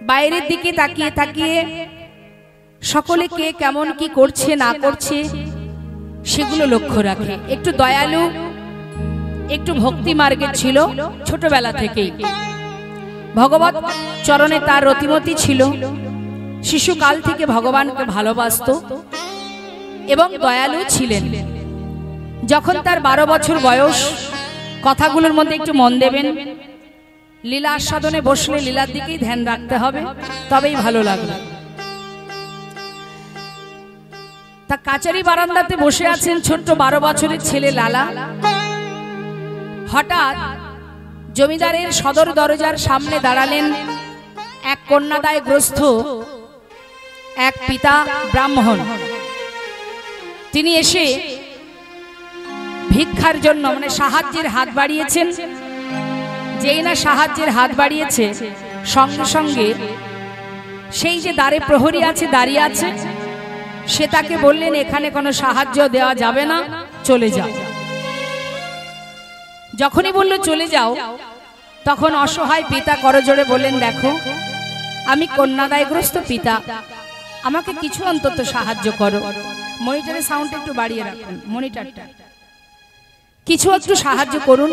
বাইরের দিকে তাকিয়ে তাকিয়ে সকলে কে কেমন কি করছে না করছে সেগুলো লক্ষ্য রাখে। একটু দয়ালু, একটু ভক্তি মার্গের ছিল ছোটবেলা থেকেই। ভগবত চরণে তার রতিমতি ছিল। শিশুকাল থেকে ভগবানকে ভালোবাসত এবং দয়ালু ছিলেন। যখন তার 12 বছর বয়স, কথাগুলোর মধ্যে একটু মন দেবেন, লীলা আস্বাদনে বসলে লীলার দিকেই ধ্যান রাখতে হবে, তবেই ভালো লাগবে। তা কাচারি বারান্দাতে বসে আছেন ছোট্ট 12 বছরের ছেলে লালা। হঠাৎ জমিদারের সদর দরজার সামনে দাঁড়ালেন এক কন্যাদায় গ্রস্ত এক পিতা ব্রাহ্মণ। তিনি এসে ভিক্ষার জন্য, মানে সাহায্যের হাত বাড়িয়েছেন। যেই না সাহায্যের হাত বাড়িয়েছে, সঙ্গে সঙ্গে সেই যে দ্বারে প্রহরী আছে, দাঁড়িয়ে আছে, সে তাকে বললেন এখানে কোনো সাহায্য দেওয়া যাবে না, চলে যাও। যখনই বলল চলে যাও, তখন অসহায় পিতা করজোড়ে বললেন, দেখো আমি কন্যাদায়গ্রস্ত পিতা, আমাকে কিছু অন্তত সাহায্য করো। মনিটরের সাউন্ড একটু বাড়িয়ে রাখুন, মনিটরটা। কিছু একটু সাহায্য করুন,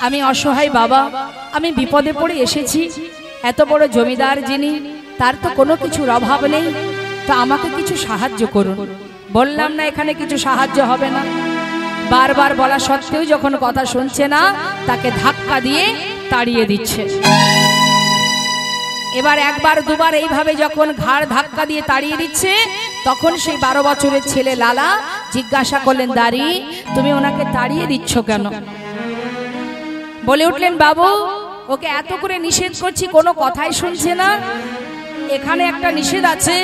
আমি অসহায় বাবা, আমি বিপদে পড়ে এসেছি। এত বড় জমিদার যিনি, তার তো কোনো কিছুর অভাব নেই, তো আমাকে কিছু সাহায্য করুন। বললাম না এখানে কিছু সাহায্য হবে না। বারবার বলা সত্ত্বেও যখন কথা শুনছে না, তাকে ধাক্কা দিয়ে তাড়িয়ে দিচ্ছে। এবার একবার দুবার এইভাবে যখন ঘাড় ধাক্কা দিয়ে তাড়িয়ে দিচ্ছে, তখন সেই 12 বছরের ছেলে লালা জিজ্ঞাসা করলেন, দাঁড়ি তুমি ওনাকে তাড়িয়ে দিচ্ছ কেন? বলে উঠলেন, বাবু ওকে এত করে নিষেধ করছি, কোনো কথাই শুনছে না। এখানে একটা নিষেধ আছে,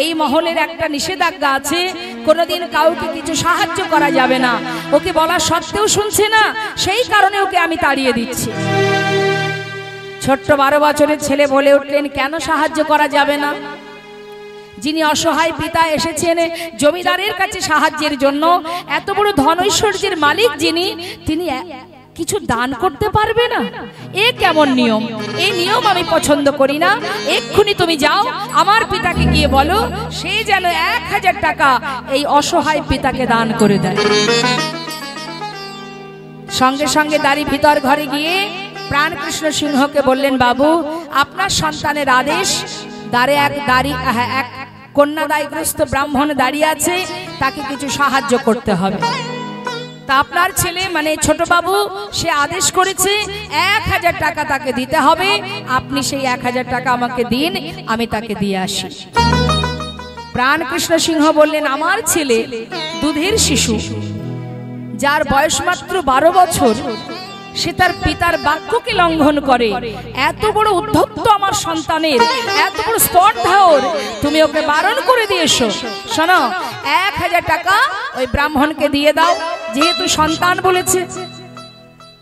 এই মহলের একটা নিষেধাজ্ঞা আছে, কোনোদিন কাউকে কিছু সাহায্য করা যাবে না। ওকে বলা সত্ত্বেও শুনছে না, সেই কারণে ওকে আমি তাড়িয়ে দিচ্ছি। ছোট্ট 12 বছরের ছেলে বলে উঠলেন, কেন সাহায্য করা যাবে না? যিনি অসহায় পিতা এসেছেন জমিদারের কাছে সাহায্যের জন্য, এত বড় ধন ঐশ্বর্যের মালিক যিনি, তিনি কিছু দান করতে পারবে না? এ কেমন নিয়ম? এই নিয়ম আমি পছন্দ করি না। এক্ষুনি তুমি যাও, আমার পিতাকে গিয়ে বলো সে যেন 1000 টাকা এই অসহায় পিতাকে দান করে দেয়। সঙ্গে সঙ্গে দাঁড়ি ভিতর ঘরে গিয়ে প্রাণকৃষ্ণ সিংহকে বললেন, বাবু আপনার সন্তানের আদেশ, এক কন্যাদায়গ্রস্ত ব্রাহ্মণ দাঁড়িয়ে আছে, তাকে কিছু সাহায্য করতে হবে। তা আপনার ছেলে মানে ছোট বাবু সে আদেশ করেছে 1000 টাকা তাকে দিতে হবে, আপনি সেই 1000 টাকা আমাকে দিন, আমি তাকে দিয়ে আসি। প্রাণকৃষ্ণ সিংহ বললেন, আমার ছেলে দুধের শিশু, যার বয়স মাত্র 12 বছর, সে তার পিতার বাক্যকে লঙ্ঘন করে। এত বড় উদ্ধত্ত আমার সন্তানের, এত বড় স্পর্ধা ওর, তুমি ওকে বারণ করে দিয়েছো। শোনো, 1000 টাকা ওই ব্রাহ্মণকে দিয়ে দাও, যেহেতু সন্তান বলেছে,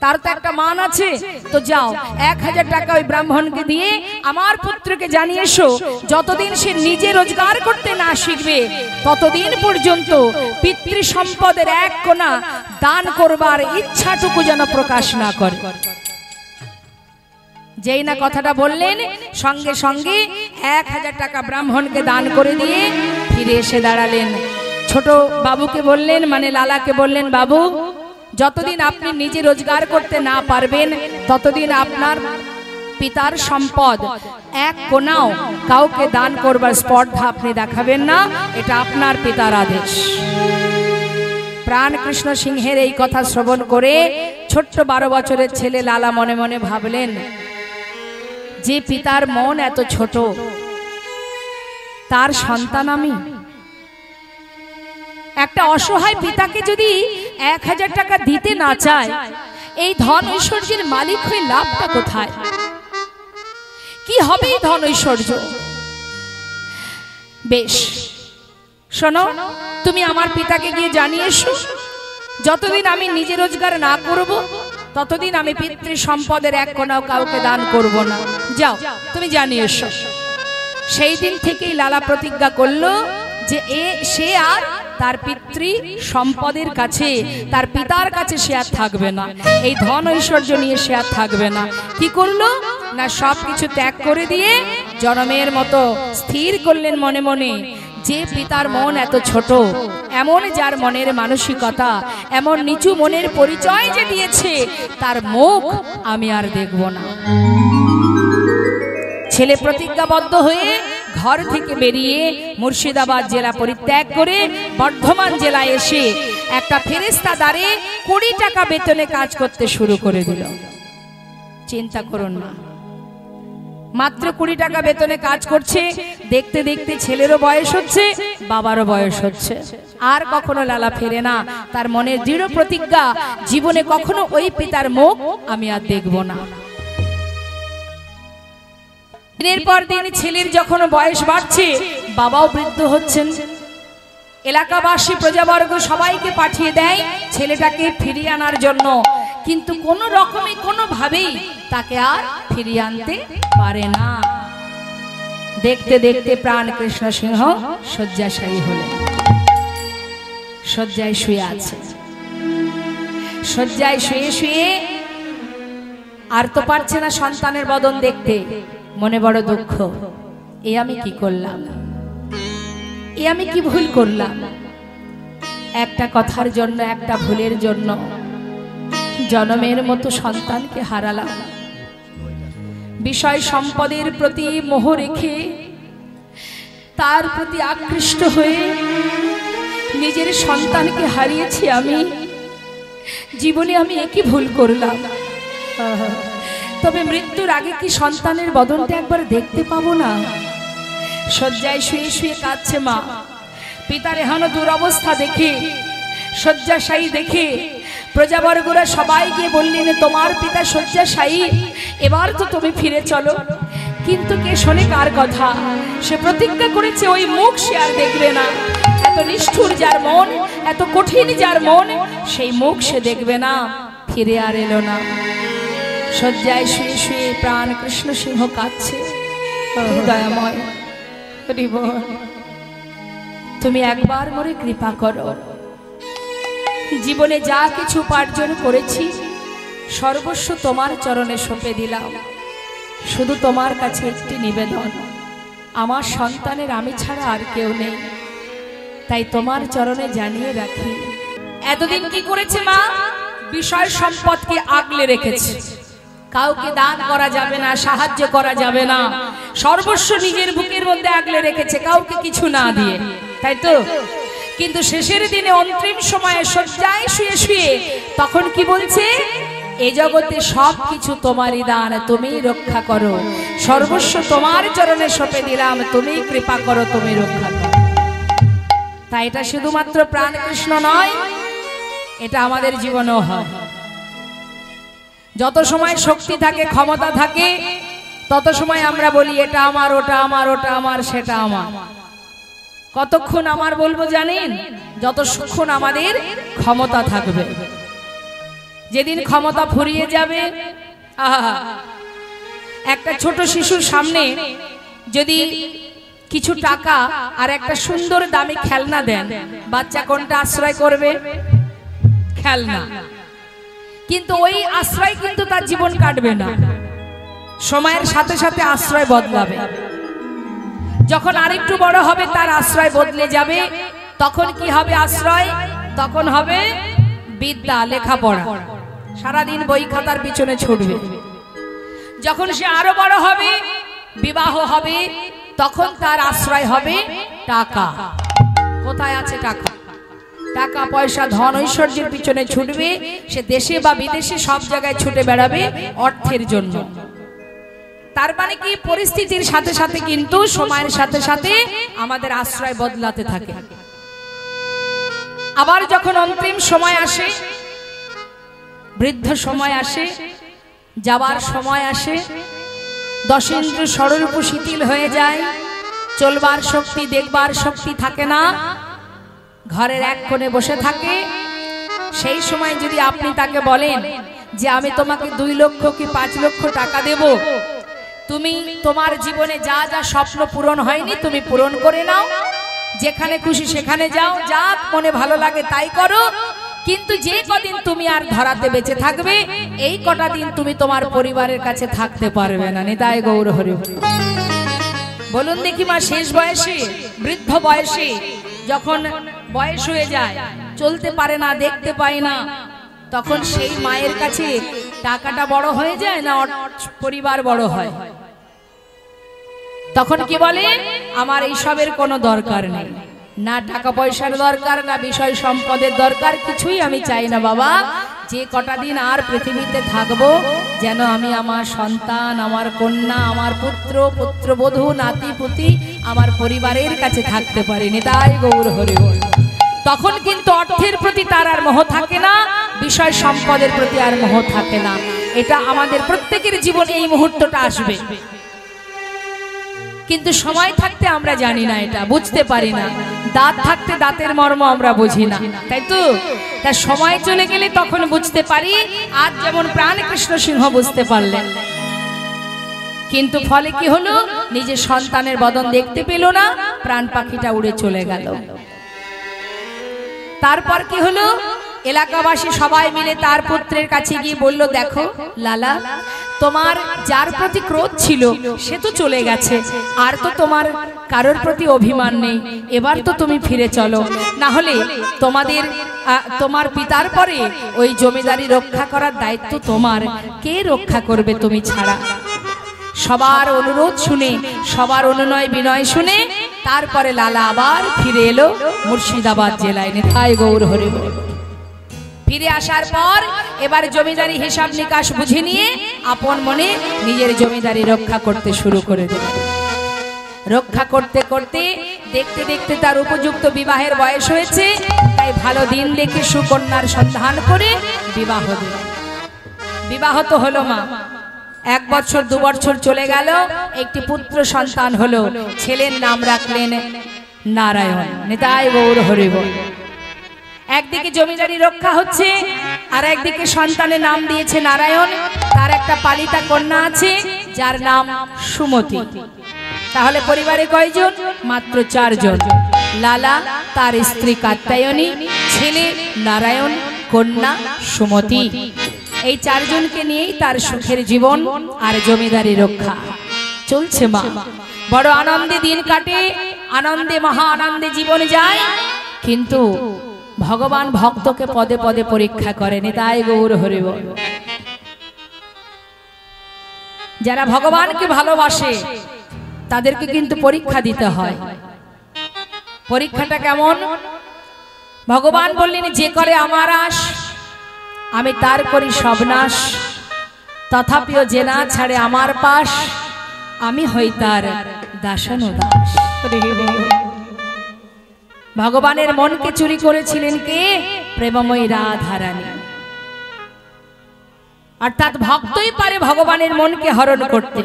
তার তো একটা মান আছে। তো যাও 1000 টাকা ওই ব্রাহ্মণকে দিয়ে আমার পুত্রকে জানিয়ে এসো, যতদিন সে নিজে রোজগার করতে না শিখবে ততদিন পর্যন্ত পিতৃ সম্পদের 1 কোণা দান করবার ইচ্ছাটুকু যেন প্রকাশ না করে। যেই না কথাটা বললেন, সঙ্গে সঙ্গে 1000 টাকা ব্রাহ্মণকে দান করে দিয়ে ফিরে এসে দাঁড়ালেন। ছোট বাবুকে বললেন, মানে লালাকে বললেন, বাবু যতদিন আপনি নিজে রোজগার করতে না পারবেন ততদিন আপনার পিতার সম্পদ 1 কোণাও কাউকে দান করবার স্পর্ধা আপনি দেখাবেন না, এটা আপনার পিতার আদেশ। প্রাণকৃষ্ণ সিংহের এই কথা শ্রবণ করে ছোট্ট 12 বছরের ছেলে লালা মনে মনে ভাবলেন, যে পিতার মন এত ছোট, তার সন্তান আমি। একটা অসহায় পিতাকে যদি 1000 টাকা দিতে না চায়, এই ধন ঐশ্বর্যের মালিক হয়ে লাভটা কোথায়? কি হবে এই ধন ঐশ্বর্য? বেশ, শোনো, তুমি আমার পিতাকে গিয়ে জানিয়ে এসো, যতদিন আমি নিজে রোজগার না করব ততদিন আমি পিতৃ সম্পদের 1 কোণাও কাউকে দান করব না। যাও তুমি জানিয়ে এসো। সেই দিন থেকেই লালা প্রতিজ্ঞা করলো যে সে আর তার পিতৃ সম্পদের কাছে, তার পিতার কাছে সে আর থাকবে না, এই ধন ঐশ্বর্য নিয়ে সে আর থাকবে না। কি করলো না, সবকিছু ত্যাগ করে দিয়ে জনমের মতো স্থির করলেন মনে মনে, যে পিতার মন এত ছোট, এমন যার মনের মানসিকতা, এমন নিচু মনের পরিচয় যে দিয়েছে, তার মুখ আমি আর দেখব না। ছেলে প্রতিজ্ঞাবদ্ধ হয়ে ঘর থেকে বেরিয়ে মুর্শিদাবাদ জেলা পরিত্যাগ করে বর্ধমান জেলায় এসে একটা ফেরেশতা দ্বারে 20 টাকা বেতনে কাজ করতে শুরু করে দিল। চিন্তা করুন না, মাত্র 20 টাকা বেতনে কাজ করছে। দেখতে দেখতে ছেলেরও বয়স হচ্ছে, বাবারও বয়স হচ্ছে। আর কখনো লালা ফেরে না, তার মনে দৃঢ় প্রতিজ্ঞা, জীবনে কখনো ওই পিতার মুখ আমি আর দেখব না। দিনের পর দিন ছেলের যখন বয়স বাড়ছে, বাবাও বৃদ্ধ হচ্ছেন। এলাকাবাসী প্রজাবর্গ সবাইকে পাঠিয়ে দেয় ছেলেটাকে ফিরিয়ে আনার জন্য, কিন্তু কোনো রকমে কোনোভাবেই তাকে আর ফিরিয়ে আনতে পারে না। দেখতে দেখতে প্রাণকৃষ্ণ সিংহ শয্যাশায়ী হলেন। শয্যায় শুয়ে আছে। শয্যায় শুয়ে শুয়ে আর তো পারছে না সন্তানের বদন দেখতে, মনে বড় দুঃখ, এ আমি কি করলাম, এ আমি কি ভুল করলাম। একটা কথার জন্য, একটা ভুলের জন্য জনমের মতো সন্তানকে হারালাম। বিষয় সম্পদের প্রতি মোহ রেখে, তার প্রতি আকৃষ্ট হয়ে নিজের সন্তানকে হারিয়েছি আমি। জীবনে আমি একই ভুল করলাম। তবে মৃত্যুর আগে কি সন্তানের বদনটা একবার দেখতে পাবো না? শয্যায় শুয়ে শুয়ে কাঁদছে মা। পিতার এহেন দুরবস্থা দেখে, শয্যাশায়ী দেখে প্রজাবর্গরা সবাই গিয়ে বললেন, তোমার পিতা শয্যাশায়ী, এবার তো তুমি ফিরে চলো। কিন্তু কে শোনে কার কথা? সে প্রতিজ্ঞা করেছে ওই মুখ সে আর দেখবে না। এত নিষ্ঠুর যার মন, এত কঠিন যার মন, সেই মুখ সে দেখবে না। ফিরে আর এলো না। শয্যায় শুয়ে শুয়ে প্রাণ কৃষ্ণ সিংহ কাঁদছে। দয়াময়, তুমি একবার মোরে কৃপা করো। জীবনে যা কিছু উপার্জন করেছি সর্বস্ব তোমার চরণে সঁপে দিলাম। শুধু তোমার কাছে একটি নিবেদন, আমার সন্তানের আমি ছাড়া আর কেউ নেই, তাই তোমার চরণে জানিয়ে রাখি। এতদিন কি করেছে মা? বিষয় সম্পদকে আগলে রেখেছে। কাউকে দান করা যাবে না, সাহায্য করা যাবে না, সর্বস্ব নিজের বুকের মধ্যে আগলে রেখেছে, কাউকে কিছু না দিয়ে, তাই তো? কিন্তু শেষের দিনে অন্তিম সময়ে শয্যায় শুয়ে শুয়ে তখন কি বলছে? এ জগতে সবকিছু তোমারই দান, তুমি রক্ষা করো, সর্বস্ব তোমার চরণে সঁপে দিলাম, তুমি কৃপা করো, তুমি রক্ষা করো। তাই এটা শুধুমাত্র প্রাণ কৃষ্ণ নয়, এটা আমাদের জীবনেও হয়। যত সময় শক্তি থাকে, ক্ষমতা থাকে, তত সময় আমরা বলি এটা আমার, ওটা আমার, ওটা আমার, সেটা আমার। কতক্ষণ আমার বলবো জানেন? যতক্ষণ আমাদের ক্ষমতা থাকবে। যেদিন ক্ষমতা ফুরিয়ে যাবে, আহা, একটা ছোট শিশুর সামনে যদি কিছু টাকা আর একটা সুন্দর দামি খেলনা দেন, বাচ্চা কোনটা আশ্রয় করবে? খেলনা। কিন্তু ওই আশ্রয় কিন্তু তার জীবন কাটবে না, সময়ের সাথে সাথে আশ্রয় বদলাবে। যখন আরেকটু বড় হবে তার আশ্রয় বদলে যাবে। তখন কি হবে আশ্রয়? তখন হবে বিদ্যা, লেখাপড়া, সারাদিন বই খাতার পিছনে ছুটবে। যখন সে আরো বড় হবে, বিবাহ হবে, তখন তার আশ্রয় হবে টাকা। কোথায় আছে টাকা? টাকা পয়সা, ধন ঐশ্বর্যের পিছনে ছুটবে। সে দেশে বা বিদেশে সব জায়গায় ছুটে বেড়াবে অর্থের জন্য। তার মানে কি? পরিস্থিতির সাথে সাথে কিন্তু সময়ের সাথে সাথে আমাদের আশ্রয় বদলাতে থাকে। আবার যখন অন্তিম সময় আসে, বৃদ্ধ সময় আসে, যাবার সময় আসে, দশেন্দ্র ষড়রূপ শিথিল হয়ে যায়, চলবার শক্তি, দেখবার শক্তি থাকে না, ঘরের এক কোণে বসে থাকে। সেই সময় যদি আপনি তাকে বলেন যে আমি তোমাকে 2 লক্ষ কি 5 লক্ষ টাকা দেব, তুমি তোমার জীবনে যা যা স্বপ্ন পূরণ হয়নি তুমি পূরণ করে নাও, যেখানে খুশি সেখানে যাও, যা মনে ভালো লাগে তাই করো, কিন্তু যে কদিন তুমি আর ধরাতে বেঁচে থাকবে এই কটা দিন তুমি তোমার পরিবারের কাছে থাকতে পারবে না। নিতাই গৌর হরি। বলুন দেখি মা, শেষ বয়সে, বৃদ্ধ বয়সে যখন বয়স হয়ে যায়, চলতে পারে না, দেখতে পায় না, তখন সেই মায়ের কাছে টাকাটা বড় হয়ে যায় না পরিবার বড় হয়? তখন কি বলে? আমার এইসবের কোনো দরকার নেই, না টাকা পয়সার দরকার, না বিষয় সম্পদের দরকার, কিছুই আমি চাই না বাবা। যে কটা দিন আর পৃথিবীতে থাকবো যেন আমি আমার সন্তান, আমার কন্যা, আমার পুত্র, পুত্রবধূ, নাতি পুতি, আমার পরিবারের কাছে থাকতে পারি। নিতাই গৌর হরি বল। তখন কিন্তু অর্থের প্রতি তার আর মোহ থাকে না, বিষয় সম্পদের প্রতি আর মোহ থাকে না। এটা আমাদের প্রত্যেকের জীবনে এই মুহূর্তটা আসবে, কিন্তু সময় থাকতে আমরা জানি না, এটা বুঝতে পারি না। দাঁত থাকতে দাঁতের মর্ম আমরা বুঝি না, তাই তো? তার সময় চলে গেলে তখন বুঝতে পারি। আজ যেমন প্রাণ কৃষ্ণ সিংহ বুঝতে পারলেন, কিন্তু ফলে কি হলো? নিজের সন্তানের বদন দেখতে পেল না, প্রাণ পাখিটা উড়ে চলে গেল। তারপর কি হলো? এলাকাবাসী সবাই মিলে তার পুত্রের কাছে গিয়ে বলল, দেখো লালা, তোমার যার প্রতি ক্রোধ ছিল সে তো চলে গেছে, আর তো তোমার কারোর প্রতি অভিমান নেই, এবার তো তুমি ফিরে চলো, না হলে তোমার পিতার পরে ওই জমিদারি রক্ষা করার দায়িত্ব তোমার, কে রক্ষা করবে তুমি ছাড়া? সবার অনুরোধ শুনে, সবার অনুনয় বিনয় শুনে তারপরে লালা আবার ফিরে এলো মুর্শিদাবাদ জেলায়। নিতাই গৌর হরি বল। ফিরে আসার পর এবার জমিদারি হিসাব নিকাশ বুঝে নিয়ে আপন মনে নিজের জমিদারি রক্ষা করতে শুরু করে দিল। রক্ষা করতে করতে দেখতে দেখতে তার উপযুক্ত বিবাহের বয়স হয়েছে, তাই ভালো দিন দেখে সুকন্যার সন্ধান করে বিবাহ দিল। বিবাহ তো হলো মা, 1 বছর 2 বছর চলে গেল, একটি পুত্র সন্তান হলো। ছেলের নাম রাখলেন নারায়ণ। নিতাই গৌর হরি বল। একদিকে জমিদারি রক্ষা হচ্ছে, আর একদিকে সন্তানের নাম দিয়েছে নারায়ণ। তার একটা পালিতা কন্যা আছে যার নাম সুমতি। তাহলে পরিবারে কয়জন? মাত্র 4 জন। লালা, তার স্ত্রী কাত্যায়নী, ছেলে নারায়ণ, কন্যা সুমতি। এই 4 জনকে নিয়েই তার সুখের জীবন আর জমিদারি রক্ষা চলছে মা। বড় আনন্দে দিন কাটে, আনন্দে মহা আনন্দে জীবন যায়। কিন্তু ভগবান ভক্তকে পদে পদে পরীক্ষা করেন। তাই গৌর হরি বল। যারা ভগবানকে ভালোবাসে তাদেরকে কিন্তু পরীক্ষা দিতে হয়। পরীক্ষাটা কেমন? ভগবান বললেন, যে করে আমার আশ আমি তার করি সবনাশ, তথাপিও যে না ছাড়ে আমার পাশ আমি হই তার দাসানুদাস। ভগবানের মনকে চুরি করেছিলেন কে? প্রেমময়ী রাধারানী। অর্থাৎ ভক্তই পারে ভগবানের মনকে হরণ করতে।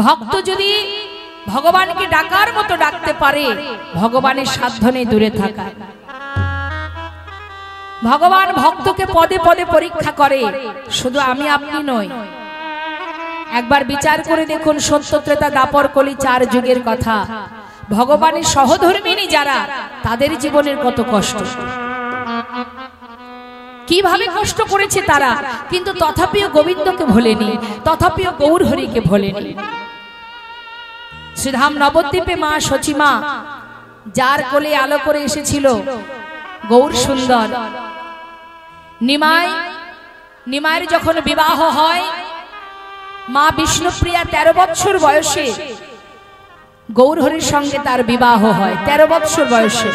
ভক্ত যদি ভগবানকে ডাকার মতো ডাকতে পারে, ভগবানের সাধ্য নেই দূরে থাকা। ভগবান ভক্তকে পদে পদে পরীক্ষা করে, শুধু আমি আপনি নই। একবার বিচার করে দেখুন, সত্য ত্রেতা দাপর কলি 4 যুগের কথা। ভগবানের সহধর্মিনী যারা, তাদের জীবনের কত কষ্ট, কিভাবে কষ্ট করেছে তারা, কিন্তু তথাপিও গোবিন্দকে ভোলেনি, তথাপিও গৌর হরিকে ভোলেনি। শ্রীধাম নবদ্বীপে মা সচিমা, যার কোলে আলো করে এসেছিল গৌর সুন্দর, নিমায়ের যখন বিবাহ হয়, মা বিষ্ণুপ্রিয়া 13 বছর বয়সে গৌর হরির সঙ্গে তার বিবাহ হয়। 13 বছর বয়সে,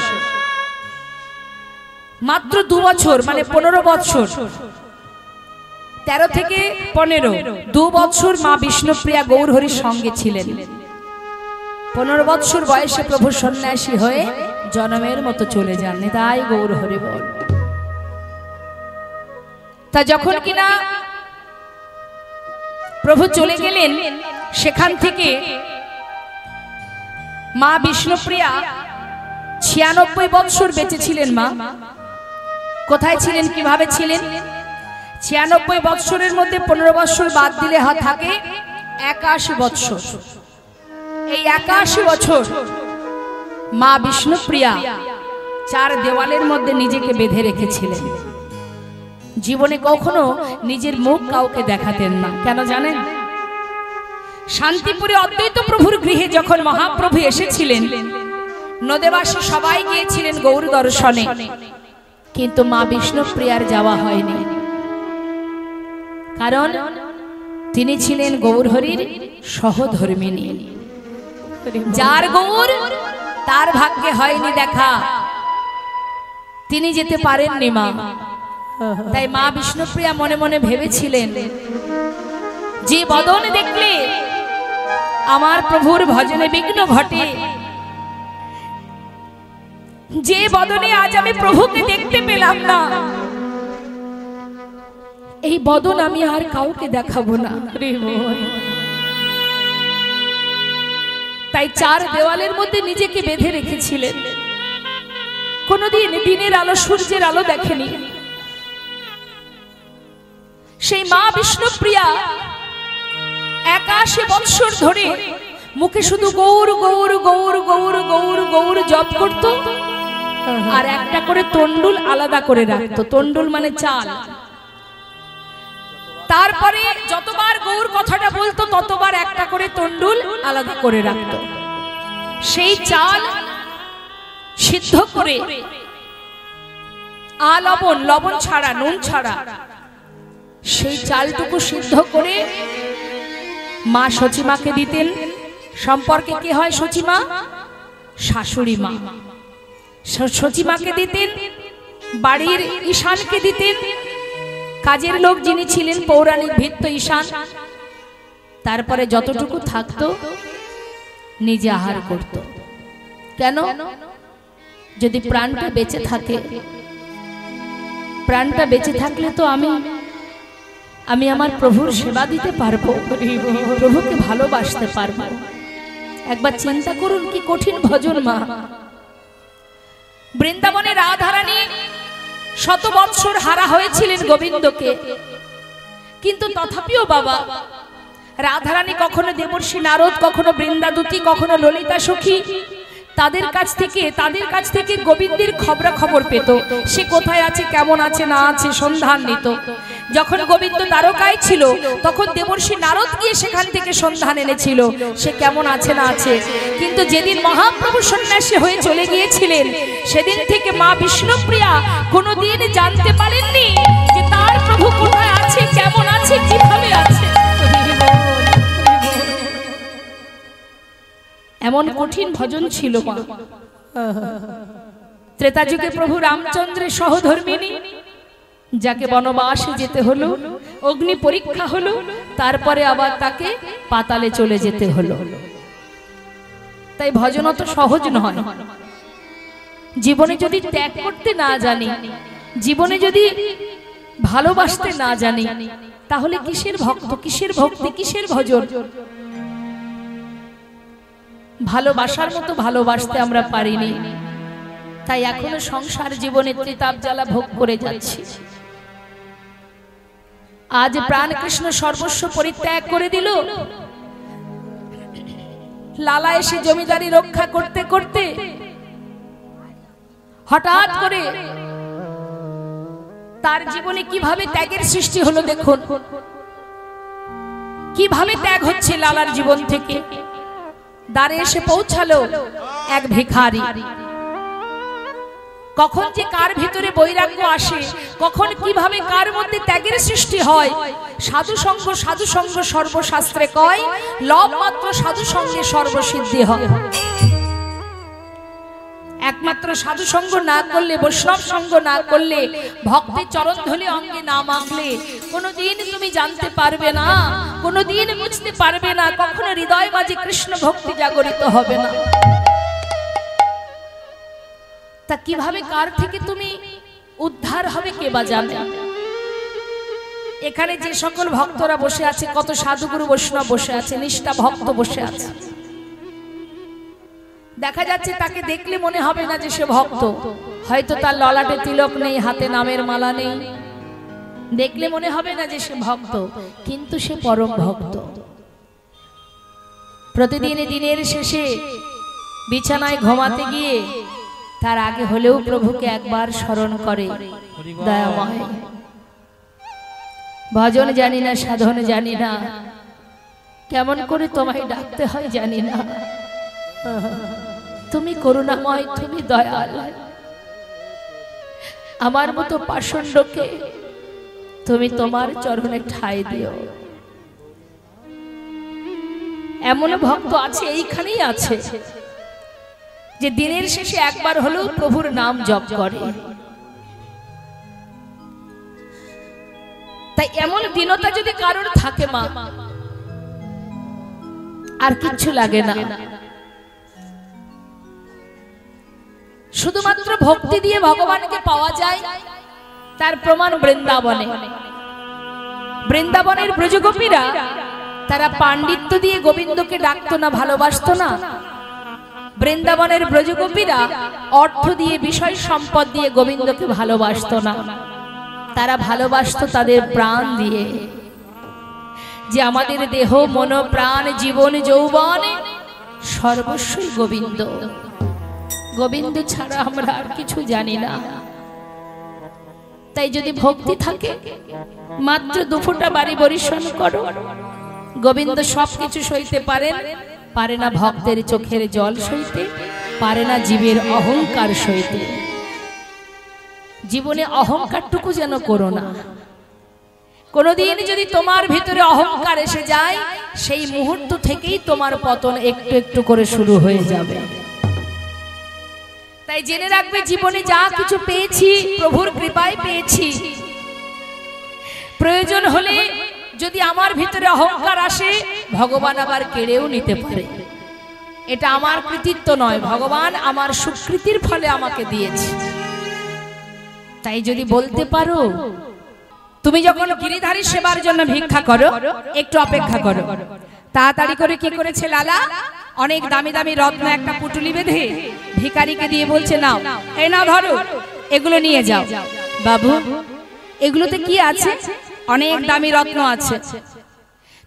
মাত্র 2 বছর মানে 15 বছর, 13 থেকে 15, 2 বছর মা বিষ্ণুপ্রিয়া গৌর হরির সঙ্গে ছিলেন। 15 বছর বয়সে প্রভু সন্ন্যাসী হয়ে জনমের মতো চলে যান। তাই গৌর হরি বল। তা যখন কিনা প্রভু চলে গেলেন, সেখান থেকে মা বিষ্ণুপ্রিয়া 96 বছর বেঁচে ছিলেন। মা কোথায় ছিলেন, কিভাবে ছিলেন? 96 বছরের মধ্যে 15 বছর বাদ দিলে থাকে 81 বছর। এই 81 বছর মা বিষ্ণুপ্রিয়া 4 দেওয়ালের মধ্যে নিজেকে বেঁধে রেখেছিলেন। জীবনে কখনো নিজের মুখ কাউকে দেখাতেন না। কেন জানেন? শান্তিপুরে অদ্বৈত প্রভুর গৃহে যখন মহাপ্রভু এসেছিলেন, নদেবাসী সবাই গিয়েছিলেন গৌর দর্শনে, কিন্তু মা বিষ্ণুপ্রিয়ার যাওয়া হয়নি। কারণ তিনি ছিলেন গৌর হরির সহধর্মিনী। যার গৌর, তার ভাগ্যে হয়নি দেখা, তিনি যেতে পারেননি মা। তাই মা বিষ্ণুপ্রিয়া মনে মনে ভেবেছিলেন, যে বদন দেখলে আমার প্রভুর ভজনে বিঘ্ন ঘটে, যে বদনে আজ আমি প্রভুকে দেখতে পেলাম না, এই বদন আমি আর কাউকে দেখাবো না। তাই 4 দেওয়ালের মধ্যে নিজেকে বেঁধে রেখেছিলেন। কোনদিন দিনের আলো, সূর্যের আলো দেখেনি। সেই মা বিষ্ণুপ্রিয়া 81 বছর ধরে মুখে শুধু গৌর গৌর গৌর গৌর গৌর গৌর জপ করত, আর একটা করে তন্ডুল আলাদা করে রাখতো। তন্ডুল মানে চাল। তারপরে যতবার গৌর কথাটা বলতো, ততবার একটা করে তন্ডুল আলাদা করে রাখতো। সেই চাল সিদ্ধ করে, লবণ ছাড়া, নুন ছাড়া, সেই চালটুকু সিদ্ধ করে মা সচিমাকে দিতেন। সম্পর্কে কি হয় সচিমা? শাশুড়ি মা। সচিমাকে দিতেন, বাড়ির ঈশানকে দিতেন, কাজের লোক যিনি ছিলেন পৌরাণিক ভিত্ত ঈশান। তারপরে যতটুকু থাকতো নিজে আহার করত। কেন? যদি প্রাণটা বেঁচে থাকে, প্রাণটা বেঁচে থাকলে তো আমি আমার প্রভুর সেবা দিতে পারবো, প্রভুকে ভালোবাসতে পারবো। একবার চিন্তা করুন কি কঠিন ভজন মা। বৃন্দাবনে রাধারানী শত বৎসর হারা হয়েছিলেন গোবিন্দকে, কিন্তু তথাপিও বাবা রাধারানী কখনো দেবর্ষী নারদ, কখনো বৃন্দাদূতী, কখনো ললিতা সখী, তাদের কাছ থেকে গোবিন্দের খবরাখবর পেত। সে কোথায় আছে, কেমন আছে না আছে সন্ধান নিত। যখন গোবিন্দ দ্বারকায় ছিল তখন দেবর্ষী নারদ গিয়ে সেখান থেকে সন্ধান এনেছিল সে কেমন আছে না আছে। কিন্তু যেদিন মহাপ্রভু সন্ন্যাসী হয়ে চলে গিয়েছিলেন সেদিন থেকে মা বিষ্ণুপ্রিয়া কোনোদিন জানতে পারেননি যে তার প্রভু কোথায় আছে, কেমন আছে, কিভাবে আছে। এমন কঠিন ভজন ছিল মা। ত্রেতা যুগে প্রভু রামচন্দ্রের সহধর্মিনী, যাকে বনবাসে যেতে হলো, অগ্নি পরীক্ষা হলো, তারপরে আবার তাকে পাতালে চলে যেতে হলো। তাই ভজন তো সহজ নয়। জীবনে যদি ত্যাগ করতে না জানি, জীবনে যদি ভালোবাসতে না জানি, তাহলে কিসের ভক্ত, কিসের ভক্তি, কিসের ভজন? ভালোবাসার মতো ভালোবাসতে আমরা পারিনি, তাই এখনো সংসার জীবনে ত্রিতাপ জ্বালা ভোগ করে যাচ্ছি। আজ প্রাণ কৃষ্ণ সর্বস্ব পরিত্যাগ করে দিল। লালা এসে জমিদারি রক্ষা করতে করতে হঠাৎ করে তার জীবনে কিভাবে ত্যাগের সৃষ্টি হলো দেখুন, কিভাবে ত্যাগ হচ্ছে লালার জীবন থেকে। দ্বারে এসে পৌঁছালো এক ভিখারি। কখন যে কার ভিতরে বৈরাগ্য আসে, কখন কিভাবে কার মধ্যে ত্যাগের সৃষ্টি হয়। সাধু সঙ্গ সর্বশাস্ত্রে কয়, লব মাত্র সাধু সঙ্গে সর্বসিদ্ধি হয়। একমাত্র সাধু সঙ্গ না করলে, বৈষ্ণব সঙ্গ না করলে, ভক্তি চরণ ধরে অঙ্গে না মাখলে কোনোদিন তুমি জানতে পারবে না, কোনোদিন বুঝতে পারবে না, কখনো হৃদয় মাঝে কৃষ্ণ ভক্তি জাগরিত হবে না। তা কিভাবে কার থেকে তুমি উদ্ধার হবে কে বা জানে। এখানে যে সকল ভক্তরা বসে আছে, কত সাধুগুরু বৈষ্ণব বসে আছে, নিষ্ঠা ভক্ত বসে আছে, দেখা যাচ্ছে তাকে দেখলে মনে হবে না যে সে ভক্ত। হয়তো তার ললাটে তিলক নেই, হাতে নামের মালা নেই, দেখলে মনে হবে না যে সে ভক্ত, কিন্তু সে পরম ভক্ত। প্রতিদিন দিনের শেষে বিছানায় ঘুমাতে গিয়ে তার আগে হলেও প্রভুকে একবার স্মরণ করে, দয়াময় ভজন জানি না, সাধন জানি না, কেমন করে তোমায় ডাকতে হয় জানি না, তুমি করুণাময়, তুমি দয়াল, আমার মতো পাষণ্ডকে তুমি তোমার চরণে ঠাঁই দিও। এমন ভক্ত আছে, এইখানেই আছে, যে দিনের শেষে একবার হলেও প্রভুর নাম জপ করে। তাই এমন দীনতা যদি কারোর থাকে মা, আর কিচ্ছু লাগে না। শুধুমাত্র ভক্তি দিয়ে ভগবানকে পাওয়া যায়, তার প্রমাণ বৃন্দাবনে। বৃন্দাবনের ব্রজগোপীরা তারা পাণ্ডিত্য দিয়ে গোবিন্দকে ডাকতো না, ভালোবাসতো না। বৃন্দাবনের ব্রজগোপীরা অর্থ দিয়ে, বিষয় সম্পদ দিয়ে গোবিন্দকে ভালোবাসতো না, তারা ভালোবাসতো তাদের প্রাণ দিয়ে। যে আমাদের দেহ, মন, প্রাণ, জীবন, যৌবন সর্বস্বই গোবিন্দ। গোবিন্দ ছাড়া আমরা আর কিছু জানি না। তাই যদি ভক্তি থাকে, মাত্র দুফোঁটা বাড়ি বরিশন করো, গোবিন্দ সবকিছু সইতে পারে না ভক্তের চোখের জল সইতে, পারে না জীবের অহংকার সইতে। জীবনে অহংকারটুকু যেন করো না। কোনদিন যদি তোমার ভিতরে অহংকার এসে যায়, সেই মুহূর্ত থেকেই তোমার পতন একটু একটু করে শুরু হয়ে যাবে। তাই জেনে রাখবে, জীবনে যা কিছু পেয়েছি প্রভুর কৃপায় পেয়েছি। প্রয়োজন হলে যদি আমার ভিতরে অহংকার আসে, ভগবান আবার কেড়েও নিতে পারে। এটা আমার কৃতিত্ব নয়, ভগবান আমার সুকৃতির ফলে আমাকে দিয়েছে। তাই যদি বলতে পারো, তুমি যখন গিরিধারী সেবার জন্য ভিক্ষা করো, একটু অপেক্ষা করো। তাড়াতাড়ি করে কি করেছে লালা, অনেক দামি দামি রত্ন একটা পুটুলি বেঁধে ভিখারিকে দিয়ে বলছে, নাও, এই নাও ধরো, এগুলো নিয়ে যাও। বাবু, এগুলোতে কি আছে? অনেক দামি রত্ন আছে,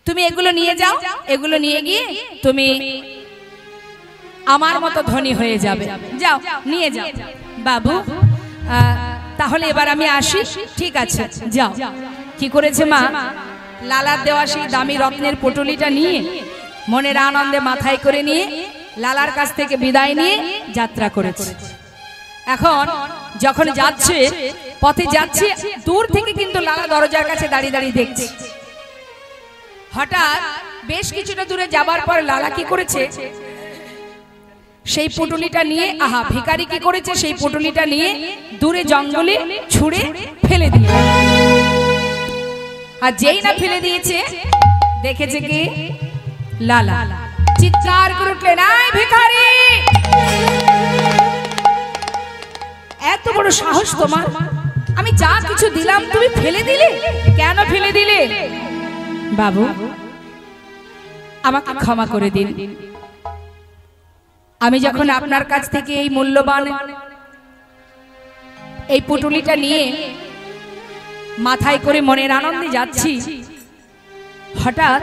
তুমি এগুলো নিয়ে যাও, এগুলো নিয়ে গিয়ে তুমি আমার মতো ধনী হয়ে যাবে, যাও নিয়ে যাও। বাবু, তাহলে এবার আমি আসি। ঠিক আছে, যাও। কি করেছে মা, লালার দেওয়া সেই দামি রত্নের পুটুলিটা নিয়ে মনের আনন্দে মাথায় করে নিয়ে লালার কাছ থেকে বিদায় নিয়ে যাত্রা করেছে। এখন যখন যাচ্ছে, পথে যাচ্ছে, দূর থেকে কিন্তু লালা দরজার কাছে দাঁড়িয়ে দাঁড়িয়ে দেখছে। হঠাৎ বেশ কিছুটা দূরে যাবার পর লালা কি করেছে, সেই পুটুলিটা নিয়ে, আহা, ভিখারি কি করেছে, সেই পুটুলিটা নিয়ে দূরে জঙ্গলে ছুঁড়ে ফেলে দিয়ে, আর যেই না ফেলে দিয়েছে, দেখেছে কি লালা চিৎকার করে উঠলেন, এই ভিখারি, এত বড় সাহস তোমার, আমি যা কিছু দিলাম তুমি ফেলে দিলে, কেন ফেলে দিলে? বাবু, আমাকে ক্ষমা করে দিন। আমি যখন আপনার কাছ থেকে এই মূল্যবান এই পুটুলিটা নিয়ে মাথায় করে মনের আনন্দে যাচ্ছি, হঠাৎ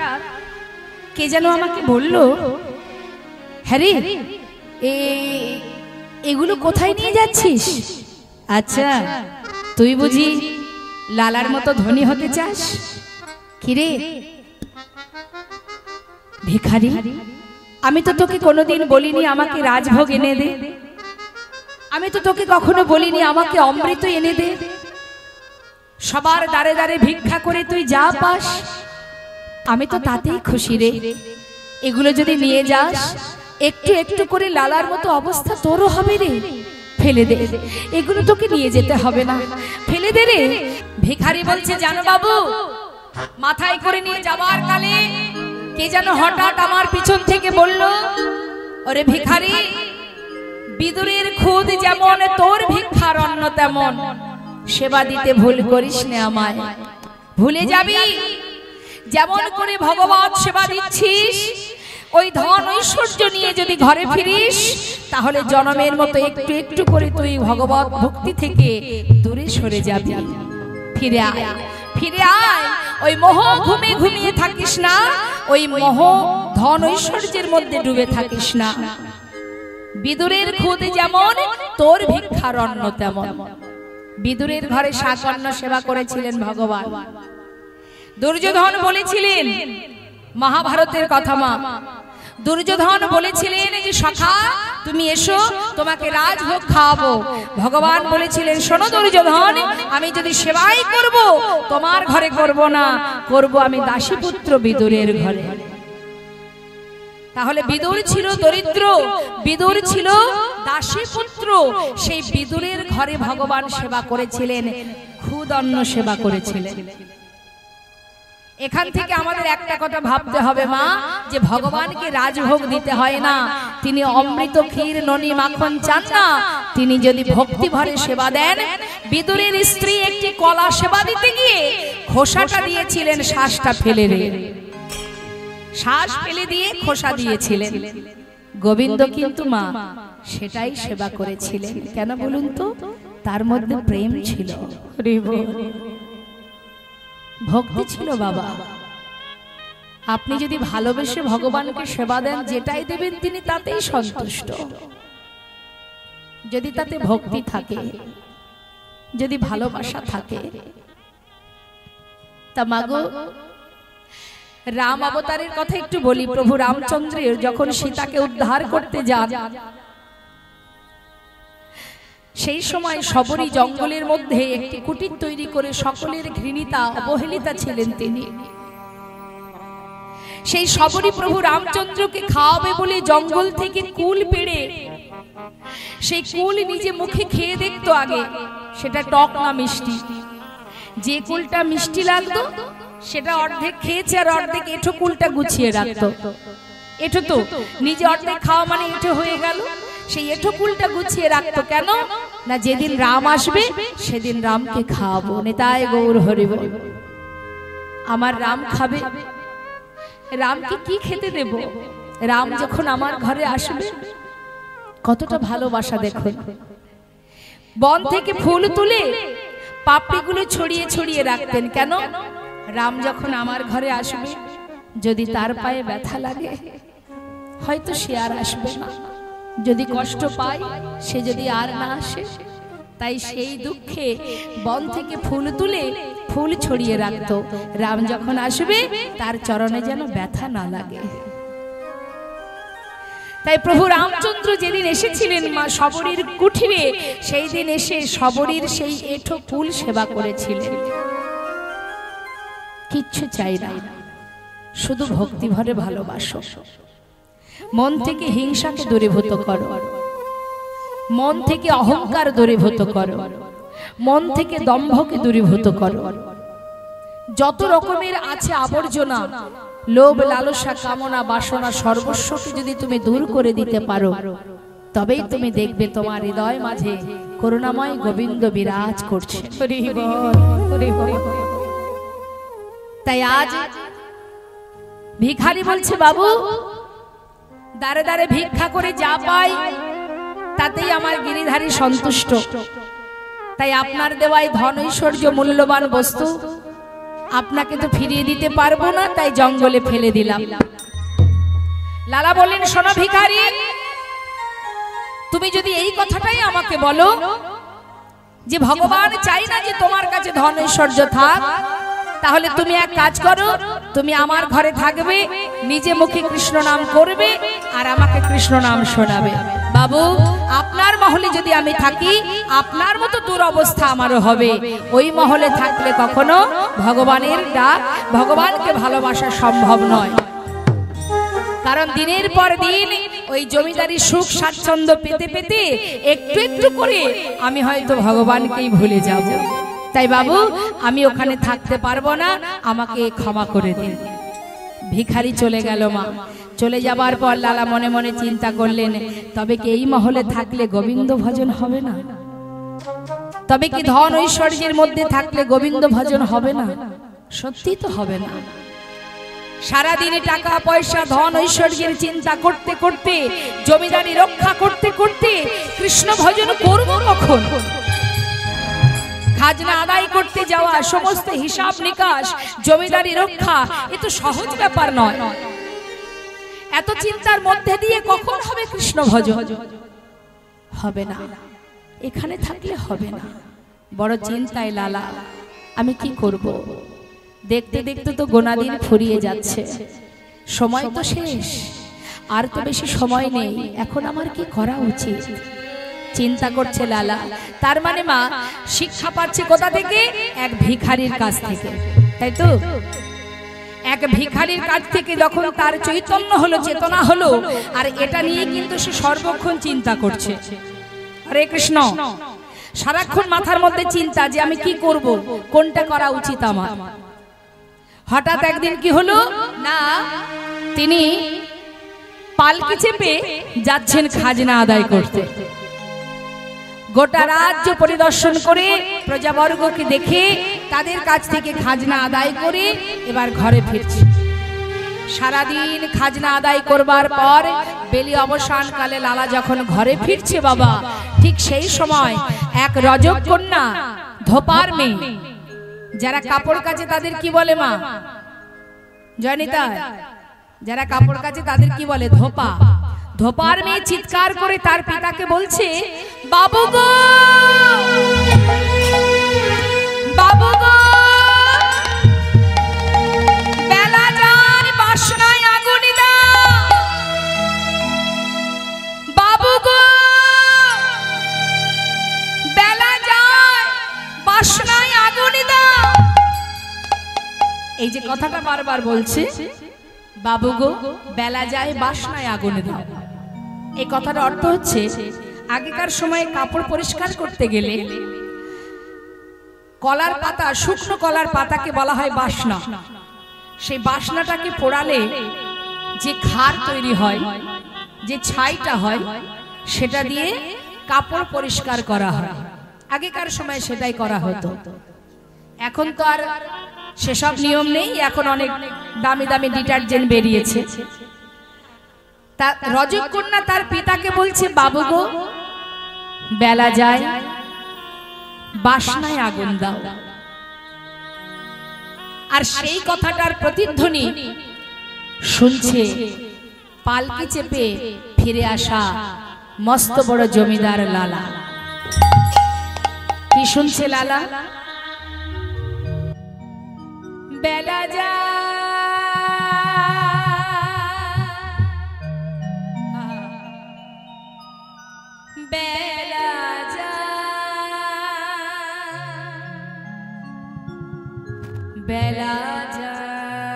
কে যেন আমাকে বলল, হ্যাঁ রে, এগুলো কোথায় নিয়ে যাচ্ছিস? আচ্ছা, তুই বুঝি লালার মতো ধনী হতে চাস? কিরে ভিখারি, আমি তো তোকে কোনোদিন বলিনি আমাকে রাজভোগ এনে দে, আমি তো তোকে কখনো বলিনি আমাকে অমৃত এনে দে। সবার দ্বারে দ্বারে ভিক্ষা করে তুই যা পাস, আমি তো তাতেই খুশি রে। এগুলো যদি নিয়ে যাস, একটু একটু করে লালার মতো অবস্থা তোরও হবে রে। ফেলে দে, এগুলো তোকে নিয়ে যেতে হবে না, ফেলে দে রে। ভিখারি বলছে, জানো বাবু, মাথায় করে নিয়ে যাবার কালে কে যেন হঠাৎ আমার পিছন থেকে বলল, ওরে ভিখারি, বিদুরের খুদ যেমন তোর ভিক্ষার অন্ন তেমন, সেবা দিতে ভুল করিস না আমায়। ভুলে যাবি, যেমন করে ভগবত সেবা দিচ্ছিস, ওই ধন ঐশ্বর্য নিয়ে যদি ঘরে ফিরিস, তাহলে জনমের মতো একটু একটু করে তুই ভগবত ভক্তি থেকে দূরে সরে যাবি। ফিরে আয়, ফিরে আয়, ওই মোহ ঘুমে ঘুমিয়ে থাকিস না, ওই মোহ ধন ঐশ্বর্যের মধ্যে ডুবে থাকিস না। বিদুরের খুদ যেমন তোর ভিক্ষার অন্ন তেমন। বিদুরের ঘরে শাকন্য সেবা করেছিলেন ভগবান। দুর্যোধন বলেছিলেন, মহাভারতের কথা মা, দুর্যোধন বলেছিলেন যে সখা তুমি এসো, তোমাকে রাজভোগ খাওয়াবো। ভগবান বলেছিলেন, শোনো দুর্যোধন, আমি যদি সেবাই করব, তোমার ঘরে করব না, করব আমি দাসীপুত্র বিদুরের ঘরে। তাহলে বিদুর ছিল দরিদ্র, বিদুর ছিল দাসীপুত্র, সেই বিদুরের ঘরে ভগবান সেবা করেছিলেন, খুদ অন্ন সেবা করেছিলেন। এখান থেকে আমাদের একটা কথা ভাবতে হবে মা, যে ভগবানকে রাজভোগ দিতে হয় না, তিনি অমৃত ক্ষীর ননি মাখন চান না। তিনি যদি ভক্তি ভরে সেবা দেন, বিদুরের স্ত্রী একটি কলা সেবা দিতে গিয়ে খোসাটা দিয়েছিলেন, শ্বাসটা ফেলে দিয়ে, শ্বাস ফেলে দিয়ে খোসা দিয়েছিলেন। গোবিন্দ কিন্তু মা সেটাই সেবা করেছিলেন। কেন বলুন তো? তার মধ্যে প্রেম ছিল, ভক্তি ছিল। বাবা, আপনি যদি ভালোবেসে ভগবানকে সেবা দেন, যেটাই দেবেন তিনি তাতেই সন্তুষ্ট। যদি তাতে ভক্তি থাকে, যদি ভালোবাসা থাকে। তা মাগো, রাম অবতারের কথা একটু বলি। প্রভু রামচন্দ্রের যখন সীতাকে উদ্ধার করতে যান, সেই সময় শবরী জঙ্গলের মধ্যে একটি কুটির তৈরি করে সকলের ঘৃণিতা অবহেলিতা ছিলেন তিনি। সেই শবরী প্রভু রামচন্দ্রকে খাওয়াবে বলে জঙ্গল থেকে কুল পেড়ে সেই কুল নিজে মুখে খেয়ে দেখতো আগে, সেটা টক না মিষ্টি। যে কুলটা মিষ্টি লাগতো সেটা অর্ধেক খেয়েছে, আর অর্ধেক এঁঠো কুলটা গুছিয়ে রাখতো। এঠো তো নিজে অর্ধেক খাওয়া মানে এঠো হয়ে গেল। সেই এঠো কুলটা গুছিয়ে রাখতো কেন না, যেদিন রাম আসবে সেদিন রামকে খাওয়াবো। নেতায় গৌর হরি বল। আমার রাম খাবে, রামকে কি খেতে দেব? রাম যখন আমার ঘরে আসবে কতটা ভালোবাসা দেখুন। বন থেকে ফুল তুলে পাপড়িগুলো ছড়িয়ে ছড়িয়ে রাখতেন কেন? রাম যখন আমার ঘরে আসবে যদি তার পায়ে ব্যথা লাগে হয়তো সে আর আসবে না, যদি কষ্ট পায় সে যদি আর না আসে, তাই সেই দুঃখে বন থেকে ফুল তুলে ফুল ছড়িয়ে রাখতো। রাম যখন আসবে তার চরণে যেন ব্যথা না লাগে। তাই প্রভু রামচন্দ্র যেদিন এসেছিলেন মা শবরীর কুঠিরে, সেই দিন এসে শবরীর সেই এঁঠো ফুল সেবা করেছিলেন। কিচ্ছু চাই না, শুধু ভক্তি ভরে ভালোবাসো। মন থেকে হিংসাকে দূরীভূত করো, মন থেকে অহংকার দূরীভূত করো, মন থেকে দম্ভকে দূরীভূত করো। যত রকমের আছে আবর্জনা, লোভ লালসা কামনা বাসনা সর্বস্বকে যদি তুমি দূর করে দিতে পারো, তবেই তুমি দেখবে তোমার হৃদয় মাঝে করুণাময় গোবিন্দ বিরাজ করছে। তাই আজ ভিখারি বলছে, বাবু দাঁড়ে দাঁড়ে ভিক্ষা করে যা পাই তাতেই আমার গিরিধারী সন্তুষ্ট। তাই আপনার দেওয়ায় ধন ঐশ্বর্য মূল্যবান বস্তু আপনাকে তো ফিরিয়ে দিতে পারবো না, তাই জঙ্গলে ফেলে দিলাম। লালা বললেন, শোনো ভিখারি, তুমি যদি এই কথাটাই আমাকে বলো যে ভগবান চাই না যে তোমার কাছে ধন ঐশ্বর্য থাক, তাহলে তুমি এক কাজ করো, তুমি আমার ঘরে থাকবে, নিজে মুখে কৃষ্ণ নাম করবে আর আমাকে কৃষ্ণ নাম শোনাবে। বাবু আপনার মহলে যদি আমি থাকি, আপনার মতো দুরবস্থা আমারও হবে। ওই মহলে থাকলে কখনো ভগবানের ডাক, ভগবানকে ভালোবাসা সম্ভব নয়। কারণ দিনের পর দিন ওই জমিদারি সুখ স্বাচ্ছন্দ্য পেতে পেতে একটু একটু করে আমি হয়তো ভগবানকেই ভুলে যাব। তাই বাবু আমি ওখানে থাকতে পারবো না, আমাকে ক্ষমা করে দিন। ভিখারি চলে গেল। মা চলে যাবার পর লালা মনে মনে চিন্তা করলেন, তবে কি এই মহলে থাকলে গোবিন্দ ভজন হবে না? তবে কি ধন ঐশ্বর্যের মধ্যে থাকলে গোবিন্দ ভজন হবে না? সত্যি তো হবে না। সারাদিনে টাকা পয়সা ধন ঐশ্বর্যের চিন্তা করতে করতে, জমিদারি রক্ষা করতে করতে কৃষ্ণ ভজন করব কখন? খাজনা আদায় করতে যাওয়া, সমস্ত হিসাব নিকাশ, জমিদারি রক্ষা, এ তো সহজ ব্যাপার নয়। এত চিন্তার মধ্যে দিয়ে কখন হবে কৃষ্ণ ভজন? হবে না, এখানে থাকলে হবে না। বড় চিন্তায় লালা, আমি কি করব? দেখতে দেখতে তো গোনাদিন ফুরিয়ে যাচ্ছে, সময় তো শেষ, আর তো বেশি সময় নেই। এখন আমার কি করা উচিত? চিন্তা করছে লালা। তার মানে মা শিক্ষা পাচ্ছে কোথা থেকে? এক ভিখারির কাছ থেকে, তাই তো? এক ভিখারির কাছ থেকে যখন তার চৈতন্য হলো, চেতনা হলো, আর এটা নিয়ে কিন্তু সে সর্বক্ষণ চিন্তা করছে। হরে কৃষ্ণ। সারাক্ষণ মাথার মধ্যে চিন্তা যে আমি কি করব, কোনটা করা উচিত আমার। হঠাৎ একদিন কি হলো না, তিনি পালকি চেপে যাচ্ছেন খাজনা আদায় করতে। গোটা রাজ্য পরিদর্শন করে প্রজাবর্গকে দেখে তাদের কাছ থেকে খাজনা আদায় করে এবার ঘরে ফিরছে। সারাদিন খাজনা আদায় করবার পর বেলি অবসানকালে লালা যখন ঘরে ফিরছে বাবা, ঠিক সেই সময় এক রজক কন্যা, ধোপার মেয়ে, যারা কাপড় কাচে তাদের কি বলে মা? জয়নিতা, যারা কাপড় কাচে তাদের কি বলে? ধোপা। ধোপার মেয়ে চিৎকার করে তার পিতাকে বলছে, বাবু গো, বাবু গো, বেলা যায় বাসনায় আগুনি দাও, বাবু গো, বেলা যায় বাসনায় আগুনি দাও। এই যে কথাটা বারবার বলছে, বাবু গো, বেলা যায় বাসনায় আগুনে দাও, এই কথার অর্থ হচ্ছে আগেকার সময়ে কাপড় পরিষ্কার করতে গেলে কলার পাতা, শুকনো কলার পাতাকে বলা হয় বাসনা। সেই বাসনাটাকে পোড়ালে যে খার তৈরি হয়, যে ছাইটা হয়, সেটা দিয়ে কাপড় পরিষ্কার করা হয়। আগেকার সময় সেটাই করা হতো। এখন তো আর সেসব নিয়ম নেই, এখন অনেক দামি দামি ডিটারজেন্ট বেরিয়েছে। তা রজকন্যা তার পিতাকে বলছে, বাবু গো, বেলা যায়, বাসনায় আগুন দাও। আর সেই কথাটার প্রতিধ্বনি শুনছে পালকি চেপে ফিরে আসা মস্ত বড় জমিদার লালা। কি শুনছে লালা? বেলা যায়, বেলা যায়, বেলা যায়, বেলা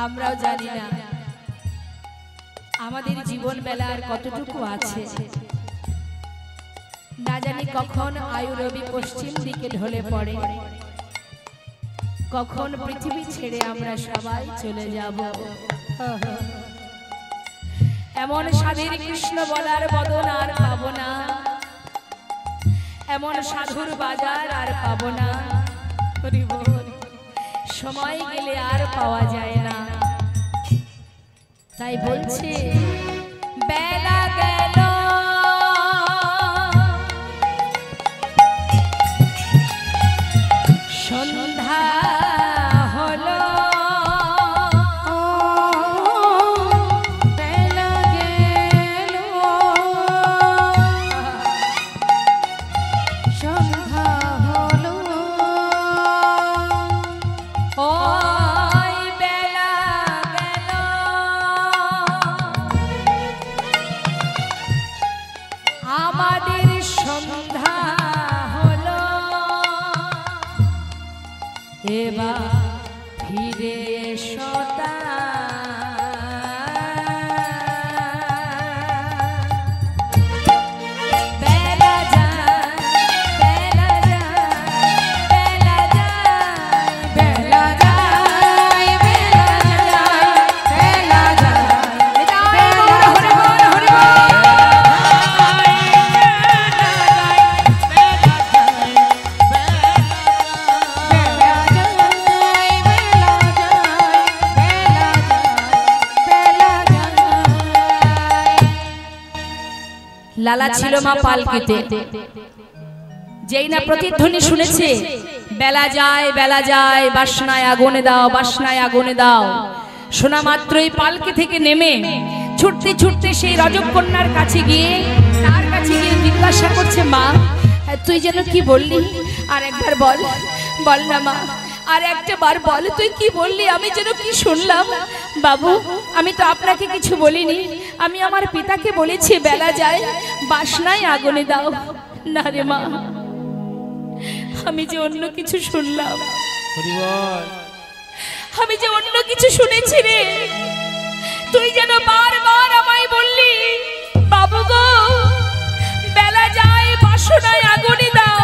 আমরাও জানি না আমাদের জীবন বেলা আর কতটুকু আছে। না জানি কখন আয়ু রবি পশ্চিম দিকে ঢলে পড়ে, কখন পৃথিবী ছেড়ে আমরা সবাই চলে যাব। এমন স্বাধীন কৃষ্ণ বলার বদন আর পাবো না, এমন সাধুর বাজার আর পাবো না। সময় গেলে আর পাওয়া যায় না। তাই বলছে বেলা গেল, সন্ধ্যা হলো, বেলা গেল, সন্ধ্যা হলো, ওই বেলা গেল, আমাদের সন্ধ্যা হলো, এবার ফিরে এসো বেলা যায়, বেলা যায়, বেলা যায়, বেলা যায়, বেলা যায়, বেলা লালা ছিল মা পালকিতে। যেই না প্রতিধ্বনি শুনেছে বেলা যায়, বেলা যায়, বাসনায় আগুনে দাও, বাসনায় আগুনে দাও, শোনা মাত্রই পালকি থেকে নেমে ছুটতে ছুটতে সেই রজকন্যার কাছে গিয়ে তার কাছে গিয়ে জিজ্ঞাসা করছে, মা তুই যেন কি বললি, আর একবার বল, বল না মা, আর একটা বার বল, তুই কি বললি? আমি যেন কি শুনলাম। বাবু, আমি তো আপনাকে কিছু বলিনি, আমি আমার পিতাকে বলেছি বেলা যায় বাসনায় আগুনে দাও। না রে মা, আমি যে অন্য কিছু শুনলাম, আমি যে অন্য কিছু শুনেছি রে। তুই যেন বারবার আমায় বললি, বাবু গো, বেলা যায় বাসনায় আগুনে দাও,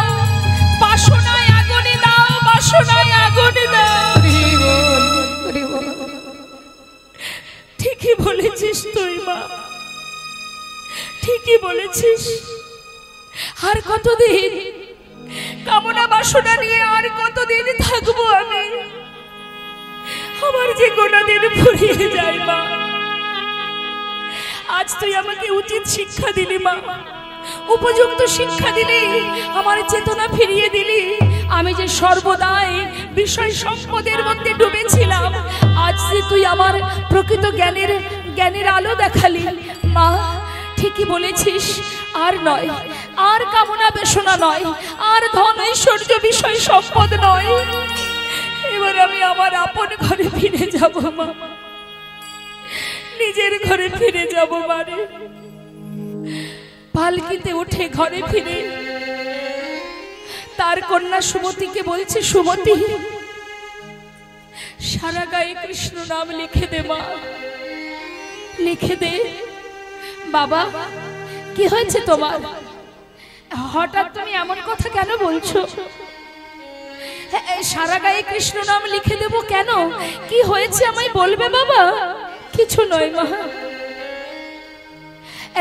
বাসনায় আগুনে দাও, বাসনায় আগুনে দাও। ঠিকই বলেছিস তুই মা, ঠিকই বলেছিস। আর কতদিন কামনা বাসনা নিয়ে আর কতদিন থাকবো আমি? আমার যে গোটা দিন ফুরিয়ে যায় মা। আজ তুই আমাকে উচিত শিক্ষা দিলি মা, উপযুক্ত শিক্ষা দিলি, আমার চেতনা ফিরিয়ে দিলি। আমি যে সর্বদাই বিষয় সম্পদের মধ্যে ডুবেছিলাম, আজ যে তুই আমার প্রকৃত জ্ঞানের আলো দেখালি মা। ঠিকই বলেছিস, আর নয়, আর কামনা বেসনা নয়, আর ধন ঐশ্বর্য বিষয় সম্পদ নয়। এবার আমি আমার আপন ঘরে ফিরে যাব মা, নিজের ঘরে ফিরে যাব মানে। পালকিতে উঠে ঘরে ফিরে তার কন্যা সুমতিকে বলছে, সুমতি, সারা গায়ে কৃষ্ণ নাম লিখে দে মা, লিখে দে। বাবা, কি হয়েছে তোমার? হঠাৎ তুমি এমন কথা কেন বলছো? সারা গায়ে কৃষ্ণ নাম লিখে দেব কেন? কি হয়েছে আমায় বলবে বাবা? কিছু নয় মা,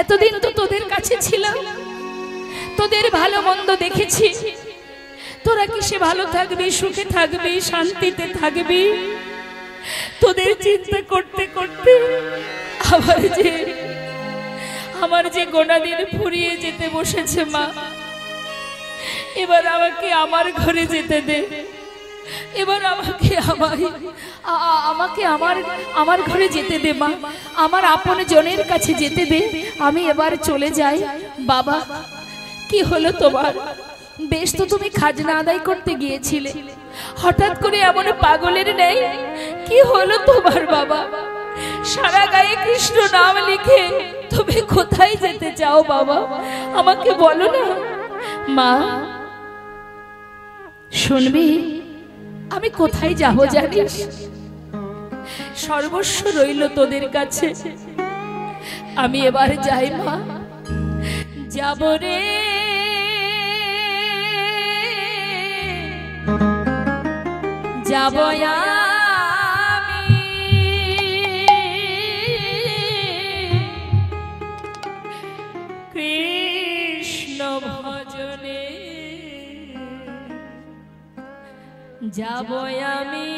এতদিন তো তোদের কাছে ছিলাম, তোদের ভালো মন্দ দেখেছি, তোরা কিসে ভালো থাকবি, সুখে থাকবি, শান্তিতে থাকবি, তোদের চিন্তা করতে করতে আমার যে গোনা দিন ফুরিয়ে যেতে বসেছে মা। এবার আমাকে আমার ঘরে যেতে দে, এবার আমাকে আমার ঘরে যেতে দে মা, আমার আপন জনের কাছে যেতে দে, আমি এবার চলে যাই। বাবা, কি হলো তোমার? বেশ তো তুমি খাজনা আদায় করতে গিয়েছিলে, হঠাৎ করে এমন পাগলের নেই, কি হলো তোমার বাবা? সারা গায়ে কৃষ্ণ নাম লিখে তুমি কোথায় যেতে চাও বাবা? আমাকে বলো না। মা, শুনবি, আমি কোথায় যাব জানিস? সর্বস্ব রইল তোদের কাছে, আমি এবার যাই মা, যাব রে, যাব আমি কৃষ্ণ ভজনে, যাব আমি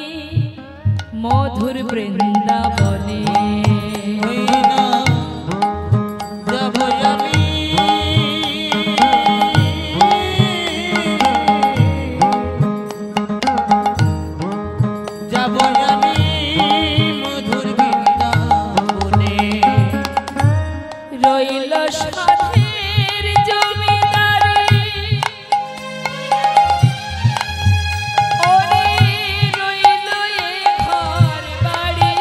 মধুর বৃন্দাবনে, যাব আমি মধুর বৃন্দাবনে, রইল সাধের জমিদারি, রইল এ ঘর বাড়ি,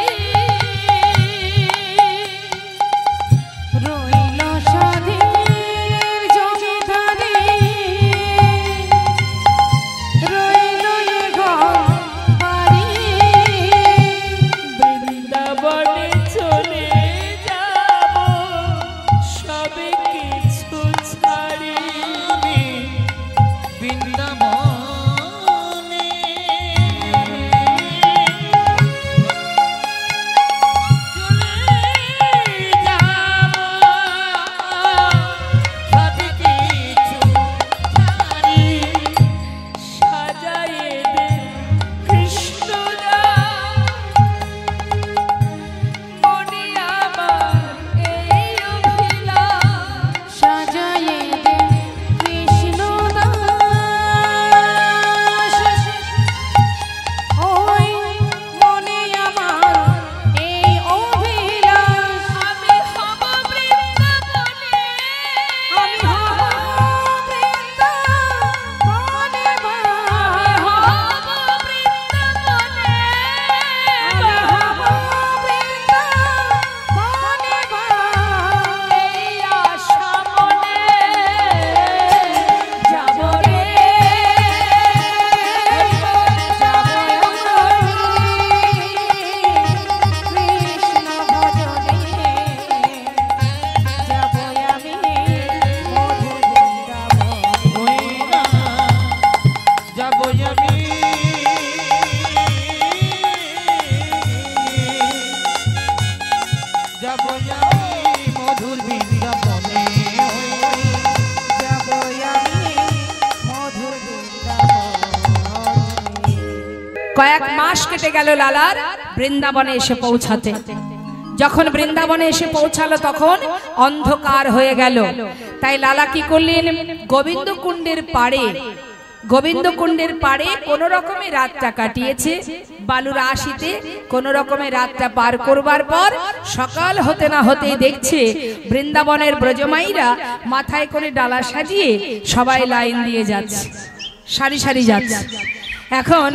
কয়েক মাস কেটে গেল লালার বৃন্দাবনে এসে পৌঁছাতে। যখন বৃন্দাবনে এসে পৌঁছালো তখন অন্ধকার হয়ে গেল। তাই লালা কি করলেন, গোবিন্দ কুণ্ডের পাড়ে কোন রকমে রাতটা কাটিয়েছে। বালুর আশিতে কোন রকমে রাতটা পার করবার পর সকাল হতে না হতেই দেখছে বৃন্দাবনের ব্রজমাইরা মাথায় করে ডালা সাজিয়ে সবাই লাইন দিয়ে যাচ্ছে, সারি সারি যাচ্ছে। এখন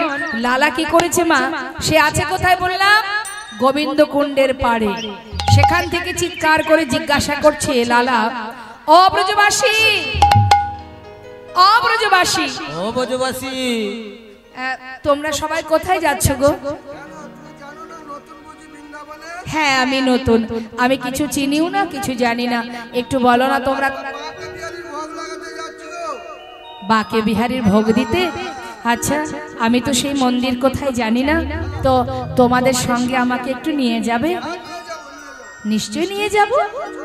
লালা কি করেছে মা, সে আছে কোথায় বললাম, গোবিন্দ কুণ্ডের পাড়ে। সেখান থেকে চিৎকার করে জিজ্ঞাসা করছে লালা, ও ব্রজবাসী, ও ব্রজবাসী, ও ব্রজবাসী, তোমরা সবাই কোথায় যাচ্ছ গো? হ্যাঁ আমি নতুন, আমি কিছু চিনিও না, কিছু জানি না, একটু বলো না তোমরা। বাকে বিহারীর ভোগ দিতে? আচ্ছা, আমি তো সেই মন্দির কোথায় জানি না, তো তোমাদের সঙ্গে আমাকে একটু নিয়ে যাবে? নিশ্চয়ই নিয়ে যাব,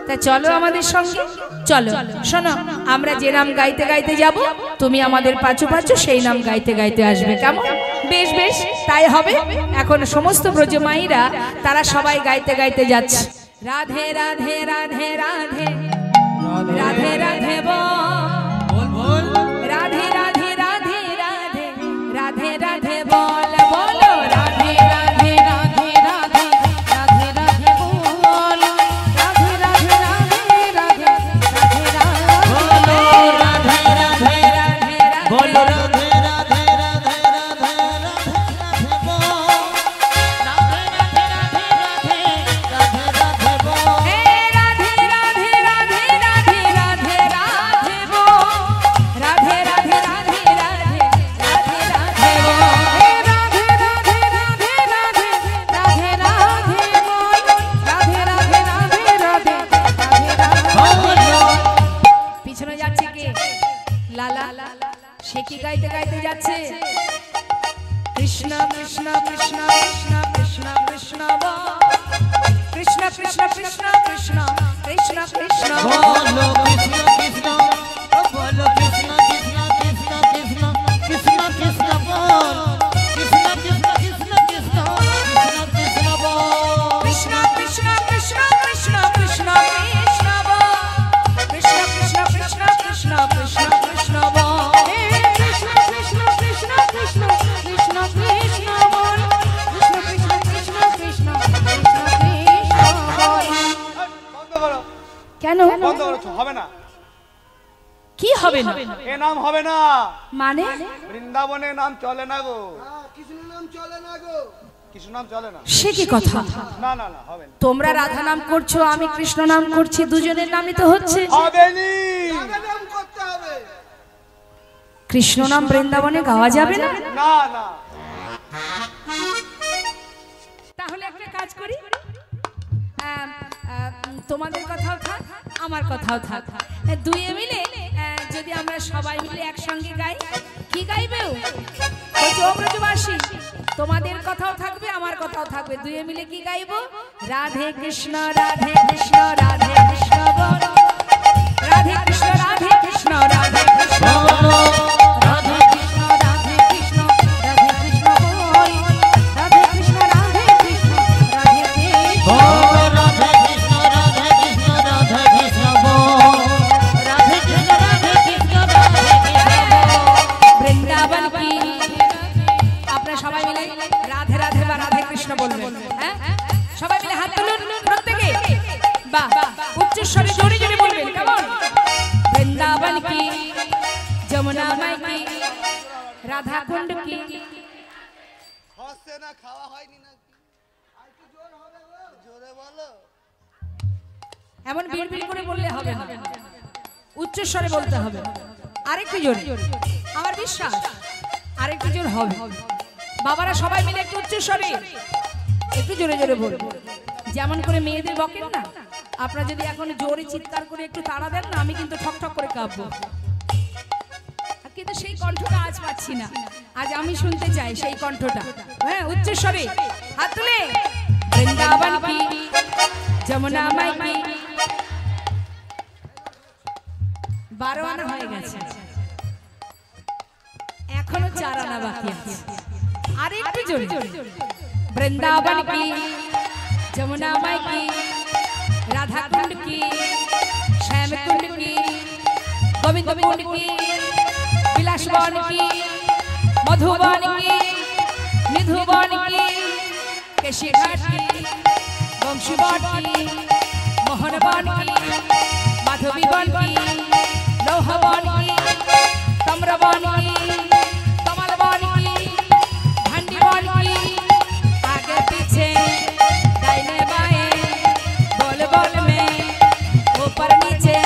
তা চলো আমাদের সঙ্গে চলো। শোনো, আমরা যে নাম গাইতে গাইতে যাব, তুমি আমাদের পাঁচু পাঁচু সেই নাম গাইতে গাইতে আসবে, কেমন? বেশ বেশ, তাই হবে। এখন সমস্ত ব্রজমাইরা তারা সবাই গাইতে গাইতে যাচ্ছে, রাধে রাধে রাধে রাধে রাধে রাধে বল বল, রাধে রাধে রাধে রাধে রাধে রাধে বল বলো, রাধে রাধে রাধে রাধে রাধে রাধে বল, রাধে রাধে রাধে রাধে রাধে রাধে বলো, রাধে রাধে রাধে রাধে পিছনে যাচ্ছে কে? লালা। সে কি গাইতে গাইতে যাচ্ছে, কৃষ্ণ কৃষ্ণ কৃষ্ণ কৃষ্ণ কৃষ্ণ কৃষ্ণ কৃষ্ণ কৃষ্ণ কৃষ্ণ কৃষ্ণ কৃষ্ণ কৃষ্ণ বলো কৃষ্ণ কৃষ্ণ, বলো কৃষ্ণ কৃষ্ণ কৃষ্ণ কৃষ্ণ কৃষ্ণ কৃষ্ণ বল, কৃষ্ণ কৃষ্ণ কৃষ্ণ কৃষ্ণ কৃষ্ণ কৃষ্ণ বল, কৃষ্ণ কৃষ্ণ কৃষ্ণ কৃষ্ণ কৃষ্ণ কৃষ্ণ কৃষ্ণ কৃষ্ণ কৃষ্ণ কৃষ্ণ কৃষ্ণ কৃষ্ণ কৃষ্ণ কৃষ্ণ কৃষ্ণ কৃষ্ণ কৃষ্ণ কৃষ্ণ বল, কৃষ্ণ কৃষ্ণ কৃষ্ণ কৃষ্ণ কৃষ্ণ কৃষ্ণ বল। বন্ধ করো, কেন? বন্ধ করো, হবে না, কি হবে না? এ নাম হবে না, মানে বৃন্দাবনে নাম চলে না গো, কৃষ্ণ নাম চলে না গো, কৃষ্ণ নাম চলে না। সে কি কথা? না না না, হবে না। তোমরা রাধা নাম করছো, আমি কৃষ্ণ নাম করছি, দুজনের নামই তো হচ্ছে। হবে নি, নাম করতে হবে। কৃষ্ণ নাম বৃন্দাবনে গাওয়া যাবে না? না না, তাহলে একটা কাজ করি, তোমাদের কথাও থাক, আমার কথাও থাক, দুয়ে মিলে যদি আমরা সবাই মিলে একসঙ্গে গাই, কি গাইবেও? ব্রজবাসী, তোমাদের কথাও থাকবে, আমার কথাও থাকবে, দুয়ে মিলে কি গাইবো? রাধে কৃষ্ণ রাধে কৃষ্ণ রাধে কৃষ্ণ বল, রাধে কৃষ্ণ রাধে কৃষ্ণ রাধে কৃষ্ণ বল, রাধে কৃষ্ণ রাধে কৃষ্ণ রাধে কৃষ্ণ বল, রাধে কৃষ্ণ রাধে কৃষ্ণ রাধে কৃষ্ণ বল, রাধে কৃষ্ণ রাধে কৃষ্ণ রাধে কৃষ্ণ বল, রাধে কৃষ্ণ রাধে কৃষ্ণ রাধে কৃষ্ণ বল, বৃন্দাবন কি। আপনারা সবাই মিলে রাধে রাধে বা রাধে কৃষ্ণ বলবেন, হ্যাঁ? সবাই মিলে হাত তুলুন প্রত্যেকে, বাহ, উচ্চস্বরে জোরে জোরে বলবেন, কেমন? বৃন্দাবন কি, যমুনা মাই কি, রাধা কুণ্ড কি। হচ্ছে না, খাওয়া হয়নি না, আরেকটু জোর হবে গো, জোরে বলো। এমন বিড়বিড় করে বললে হবে না, উচ্চস্বরে বলতে হবে, আরেকটু জোরে, আমার বিশ্বাস আরেকটু জোর হবে। বাবারা সবাই মিলে একটু উচ্চস্বরে একটু জোরে জোরে বলবো, যেমন করে মেয়েদের বকেন না, আপনারা যদি এখন জোরে চিৎকার করে একটু তাড়া দেন না, আমি কিন্তু ঠক ঠক করে কাঁপবো, কিন্তু সেই কণ্ঠটা আজ পাচ্ছি না, আজ আমি শুনতে চাই সেই কণ্ঠটা, হ্যাঁ? উচ্চস্বরে হাত তুলে, বৃন্দাবন কি, যমুনা মাই কি। 12 আনা হয়ে গেছে, এখনো 4 আনা বাকি আছে, আরে একটু জোরে বৃন্দাবন কি, যমুনা মাই কি, রাধা কুণ্ড কি, শ্যাম কুণ্ড কি, গোবিন্দ কুণ্ড কি, বিলাস বন কি, মধুবন কি, নিধুবন কি, কেশী ঘাট কি, বংশী বন কি, মোহন বন কি, মাধবী বন কি, লৌহ বন কি, তাম্র বন কি, কমল বন কি, ভান্ডি বন কি, आगे पीछे दाहिने बाएं बोल बोल में ऊपर नीचे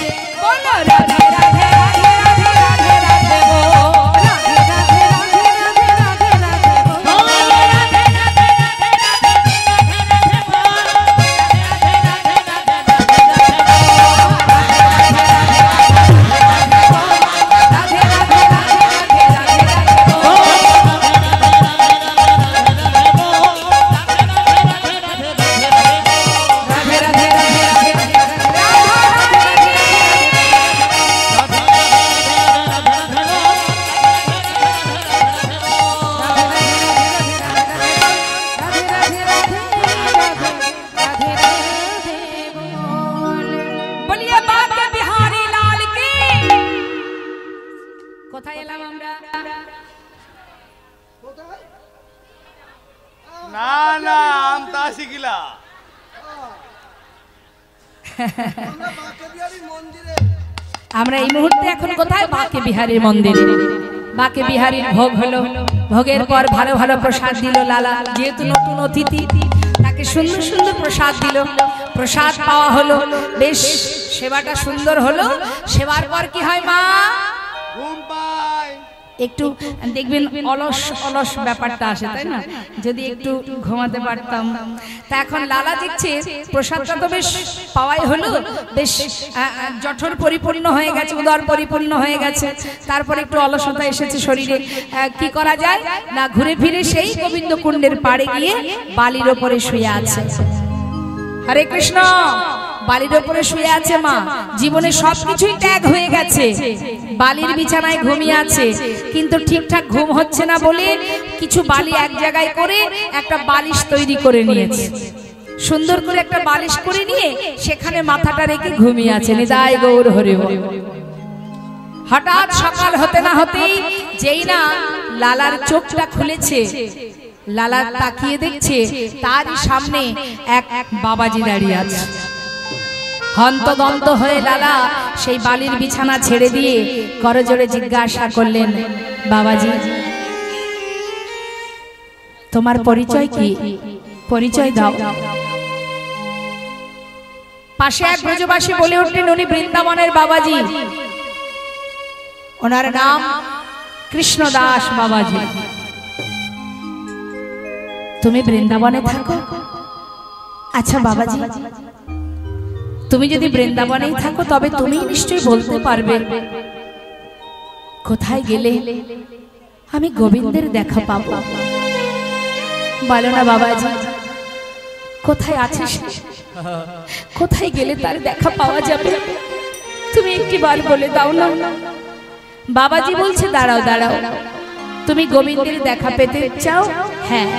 बोलो राधे राधे राधे राधे राधे राधे बोल राधे राधे राधे राधे राधे राधे बोल राधे राधे বলিয়ে বাকে বিহারী লাল কি কোথায় এলাম আমরা কোথায়? না না আমতা শিখিলা আমরা বাঁকে বিহারী মন্দিরে। আমরা এই মুহূর্তে এখন কোথায় বাকে বিহারীর মন্দিরে বাকে বিহারীর ভোগ হলো ভোগের পর ভালো ভালো প্রসাদ দিল লালা যেহেতু নতুন অতিথি তাকে সুন্দর সুন্দর প্রসাদ দিল প্রসাদ পাওয়া হলো বেশ সেবাটা সুন্দর হলো সেবার পর কি হয় মা ঘুম পাই একটু দেখবেন অলস অলস ব্যাপারটা আসে তাই না যদি একটু ঘুমাতে পারতাম তা এখন লালা দেখছে প্রসাদটা তো বেশ পাওয়াই হলো বেশ জঠর পরিপূর্ণ হয়ে গেছে উদর পরিপূর্ণ হয়ে গেছে তারপরে একটু অলসতা এসেছে শরীরে কি করা যায় না ঘুরে ফিরে সেই গোবিন্দ কুণ্ডের পাড়ে গিয়ে বালির ওপরে শুয়ে আছে হরে কৃষ্ণ বালির ওপরে শুয়ে আছে মা জীবনে সবকিছুই ত্যাগ হয়ে গেছে বালির বিছানায় ঘুমিয়ে আছে কিন্তু ঠিকঠাক ঘুম হচ্ছে না বলে কিছু বালি এক জায়গায় করে একটা বালিশ তৈরি করে নিয়েছে সুন্দর করে একটা বালিশ করে নিয়ে সেখানে মাথাটা রেখে ঘুমিয়ে আছে নিতাই গৌর হরি হরি হঠাৎ সকাল হতে না হতেই যেই না লালার চোখটা খুলেছে লালা তাকিয়ে দেখছে তারই সামনে এক বাবাজি দাঁড়িয়ে আছে হন্তদন্ত হয়ে লালা সেই বালির বিছানা ছেড়ে দিয়ে করজোড়ে জিজ্ঞাসা করলেন বাবাজি তোমার পরিচয় কি পরিচয় দাও পাশে এক ব্রজবাসী বলে উঠলেন উনি বৃন্দাবনের বাবাজি ওনার নাম কৃষ্ণদাস বাবাজি তুমি বৃন্দাবনে থাকো আচ্ছা বাবাজি তুমি যদি বৃন্দাবনেই থাকো তবে তুমি নিশ্চয়ই বলতে পারবে কোথায় গেলে আমি গোবিন্দের দেখা পাবো বলো না বাবাজি কোথায় আছিস কোথায় গেলে তার দেখা পাওয়া যাবে তুমি একটিবার বলে দাও না বাবাজি বলছে দাঁড়াও দাঁড়াও তুমি গোবিন্দের দেখা পেতে চাও হ্যাঁ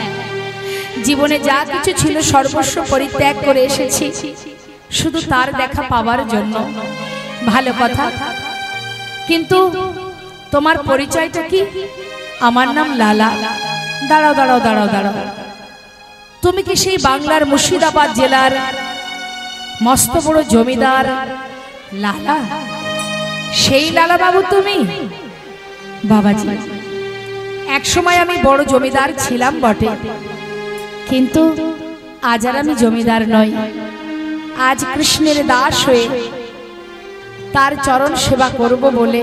জীবনে যা কিছু ছিল সর্বস্ব পরিত্যাগ করে এসেছি শুধু তার দেখা পাওয়ার জন্য ভালো কথা কিন্তু তোমার পরিচয়টা কি আমার নাম লালা দাঁড়াও দাঁড়াও দাঁড়াও দাঁড়াও তুমি কি সেই বাংলার মুর্শিদাবাদ জেলার মস্ত বড় জমিদার লালা সেই লালা বাবু তুমি বাবাজি এক সময় আমি বড় জমিদার ছিলাম বটে কিন্তু আজ আর আমি জমিদার নই আজ কৃষ্ণের দাস হয়ে তার চরণ সেবা করব বলে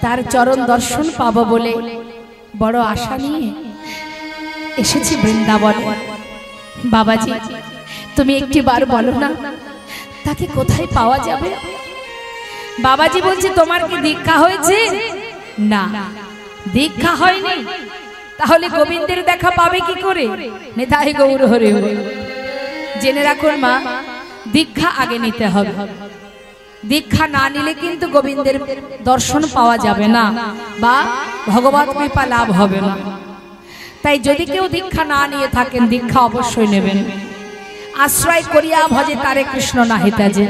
তার চরণ দর্শন পাব বলে বড় আশা নিয়ে এসেছি বৃন্দাবনে বাবাজি তুমি একটিবার বলো না তাকে কোথায় পাওয়া যাবে বাবাজি বলছে তোমার কি দীক্ষা হয়েছে না দীক্ষা হয়নি তাহলে গোবিন্দের দেখা পাবে কি করে নিতাই গৌর হরি হরি জেনে রাখুন মা দীক্ষা আগে নিতে হবে দীক্ষা না নিলে কিন্তু গোবিন্দের দর্শন পাওয়া যাবে না বা ভগবত কৃপা লাভ হবে না তাই যদি কেউ দীক্ষা না নিয়ে থাকেন দীক্ষা অবশ্যই নেবেন। আশ্রয় করিয়া ভজে তারে কৃষ্ণ নাহিতা যে,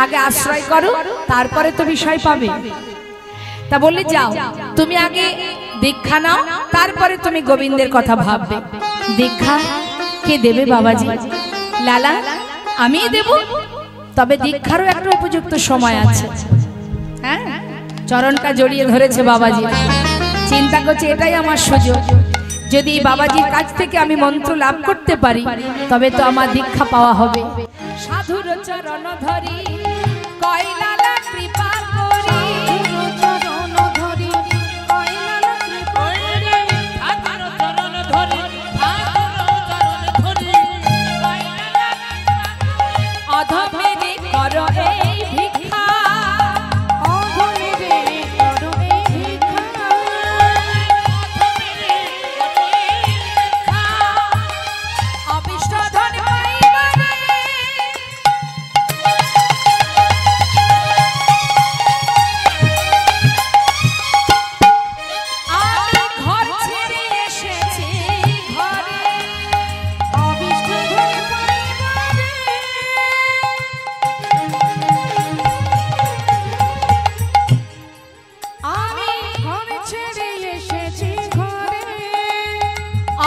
আগে আশ্রয় করো তারপরে তো বিষয় পাবে। তা বললে যাও তুমি আগে দীক্ষা নাও, তারপরে তুমি গোবিন্দের কথা ভাববে। দীক্ষা কে দেবে বাবাজি? লালা আমি দেব, তবে দীক্ষারও একটা উপযুক্ত সময় আছে। হ্যাঁ, চরণটা জড়িয়ে ধরেছে বাবাজি, চিন্তা করছে এটাই আমার সুযোগ, যদি বাবাজির কাছ থেকে আমি মন্ত্র লাভ করতে পারি তবে তো আমার দীক্ষা পাওয়া হবে। সাধুর চরণ ধরি কয় লালা কৃপা করি, চরণ ধরি কয় লালা কৃপা করি, সাধুর চরণ ধরি অধমেরে করো এই ভিক্ষা, অধমেরে করো এই ভিক্ষা, অবিষ্ট ধন পাইবারে আমি ঘর ছেড়ে এসেছি ঘরে, অবিষ্ট ধন পাইবারে আমি ঘর ছেড়ে এসেছি ঘরে,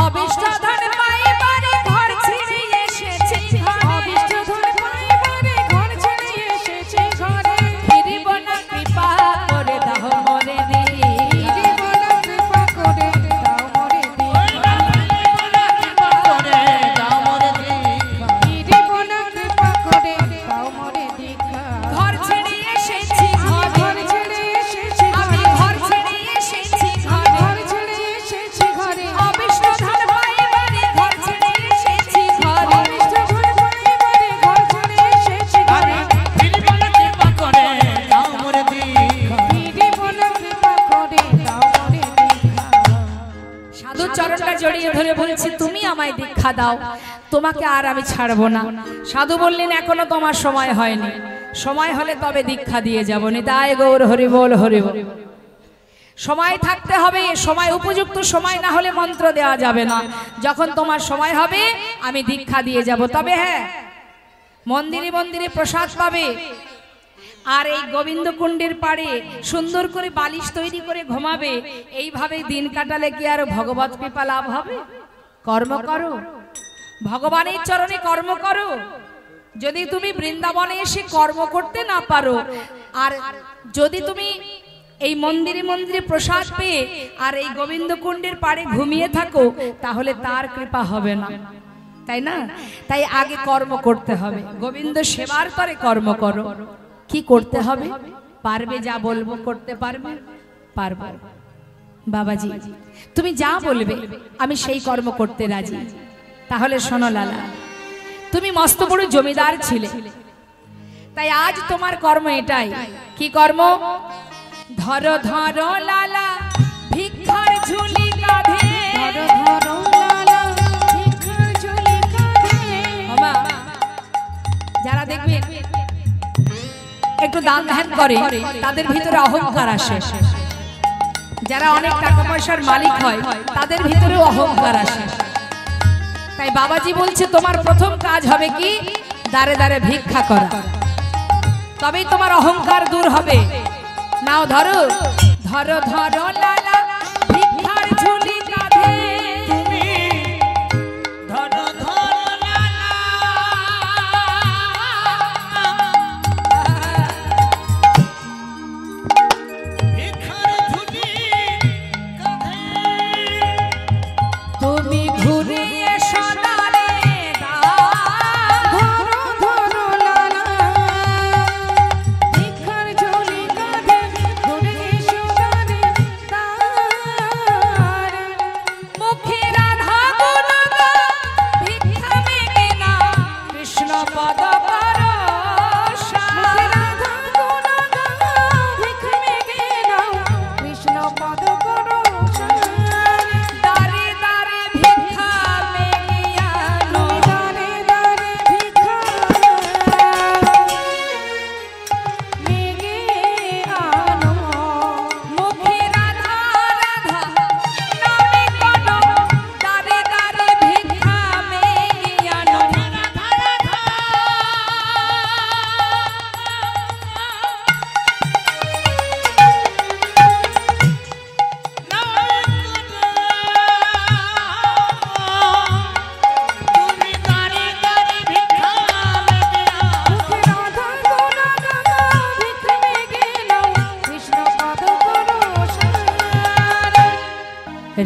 অবিষ্ট ধন পাইবারে ঘর ছেড়ে এসেছি ঘরে, অবিষ্ট ধন পাইবারে ঘর ছেড়ে এসেছি ঘরে, ফিরিব না কৃপা করে দাও মরে দি, ফিরিব না কৃপা করে দাও মরে দি, কৃপা করে দাও মরে দি, ফিরিব না কৃপা করে দাও মরে দি। ঘর ছেড়ে এসেছি ঘরে, ঘর ছেড়ে এসেছি আমি ঘর ছেড়ে এসেছি ঘরে, ঘর ছেড়ে এসেছি ঘরে, অবিষ্ট ধন পাইবারে ঘর ছেড়ে এসেছি ঘরে, অবিষ্ট ধন পাইবারে ঘর ছেড়ে এসেছি ঘরে, ফিরিব না কৃপা করে দাও মরে দি, ফিরিব না কৃপা করে দাও মরে দি। সাধু চরণটা জড়িয়ে ধরে বলছে তুমি আমায় দীক্ষা দাও, তোমাকে আর আমি ছাড়বো না। সাধু বললেন এখনো তোমার সময় হয়নি, সময় হলে তবে দীক্ষা দিয়ে যাব। নিতাই গৌর হরি বল হরি বল। সময় থাকতে হবে, সময় উপযুক্ত সময় না হলে মন্ত্র দেওয়া যাবে না। যখন তোমার সময় হবে আমি দীক্ষা দিয়ে যাব। তবে হ্যাঁ, মন্দিরে মন্দিরে প্রসাদ পাবে, আর এই গোবিন্দ কুণ্ডের পাড়ে সুন্দর করে বালিশ তৈরি করে ঘুমাবে। এইভাবে দিন কাটালে কি আর ভগবত কৃপা লাভ হবে? কর্ম করো, ভগবানের চরণে কর্ম করো। যদি তুমি বৃন্দাবনে এসে কর্ম করতে না পারো, আর যদি তুমি এই মন্দিরে মন্দিরে প্রসাদ পেয়ে আর এই গোবিন্দ কুণ্ডের পাড়ে ঘুমিয়ে থাকো, তাহলে তার কৃপা হবে না, তাই না? তাই আগে কর্ম করতে হবে। গোবিন্দ সেবার পরে কর্ম করো। কি করতে হবে? পারবে? যা বলবো করতে পারবে? পারবো। বাবাজি তুমি যা বলবে আমি সেই কর্ম করতে রাজি। তাহলে শোনো লালা, তুমি মস্ত বড় জমিদার ছিলে, তাই আজ তোমার কর্ম এটাই। কি কর্ম? ধরো ধরো লালা ভিক্ষার ঝুলি কাঁধে, ধরো ধরো লালা ভিক্ষার ঝুলি কাঁধে। বাবা যারা দেখবেন একটু দান ধ্যান করে তাদের ভিতরে অহংকার আসে, যারা অনেক টাকা পয়সার মালিক হয় তাদের ভিতরেও অহংকার আসে। তাই বাবাজি বলছে তোমার প্রথম কাজ হবে কি? দাঁড়ে দাঁড়ে ভিক্ষা করা, তবেই তোমার অহংকার দূর হবে। নাও ধরো ধরো ধরো লালা ভিক্ষার ঝুলি কাঁধে, তুমি ধরো ধরো লালা ভিক্ষার ঝুলি কাঁধে, তুমি ঘুরে এসো দাঁড়ে ধরো ধরো লালা ভিক্ষার ঝুলি কাঁধে, ঘুরে এসো দাঁড়ে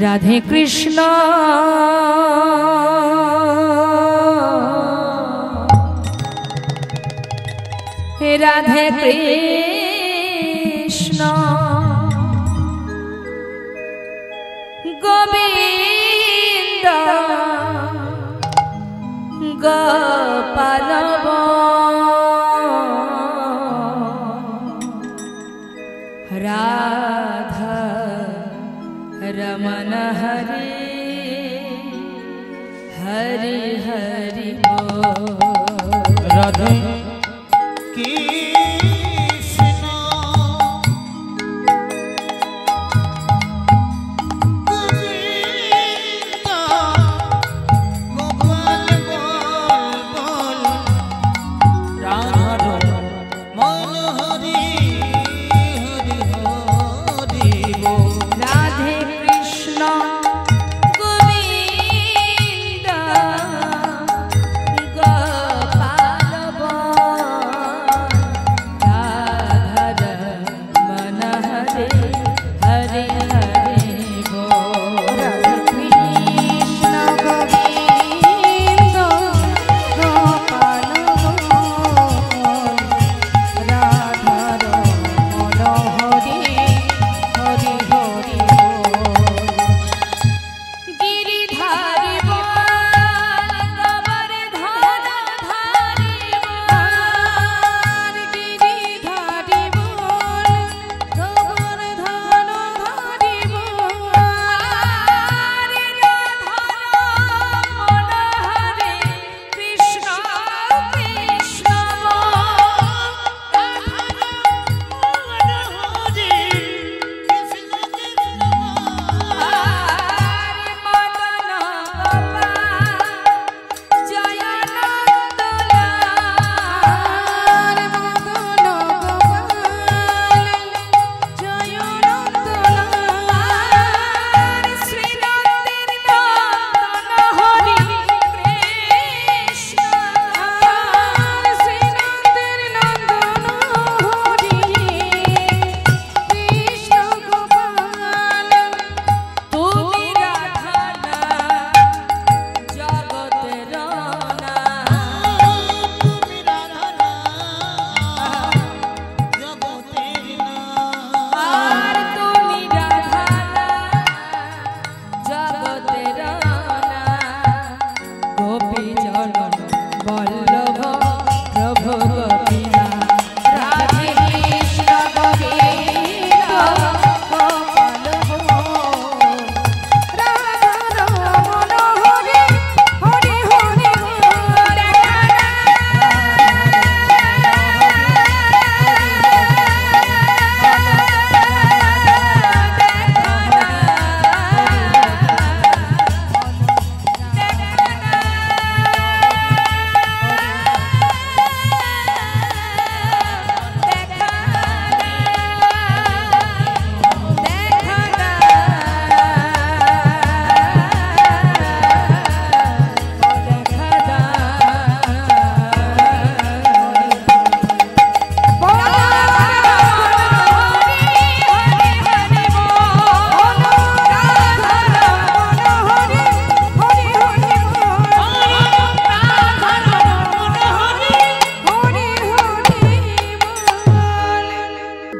রাধে কৃষ্ণ রাধে কৃষ্ণ গোবিন্দ গোপাল রাধা রমণ হরে হরে হরে রাধে কৃষ্ণ গোবিন্দ গোপাল বল রাধা মন হরি হরি হরি বল রাধে কৃষ্ণ গোবিন্দ গোপাল রাধা রমণ হরে হরে হরে বল কৃষ্ণ গোবিন্দ গোপাল রাধা রমণ হরে হরে হরে গিরিধারী বল গোবর্ধন ধারী বল গিরিধারী বল গোবর্ধন ধারী বল রাধা রমণ হরে কৃষ্ণ কৃষ্ণ তুমি রাধা না জগতের না তুমি রাধা জগতের না আর তুমি রাধা না জগতের না গোপী জন বল্লভ প্রভু গোপীনা রাধে কৃষ্ণ গোবিন্দ গোপাল রাধা রমণ হরে হরে হরে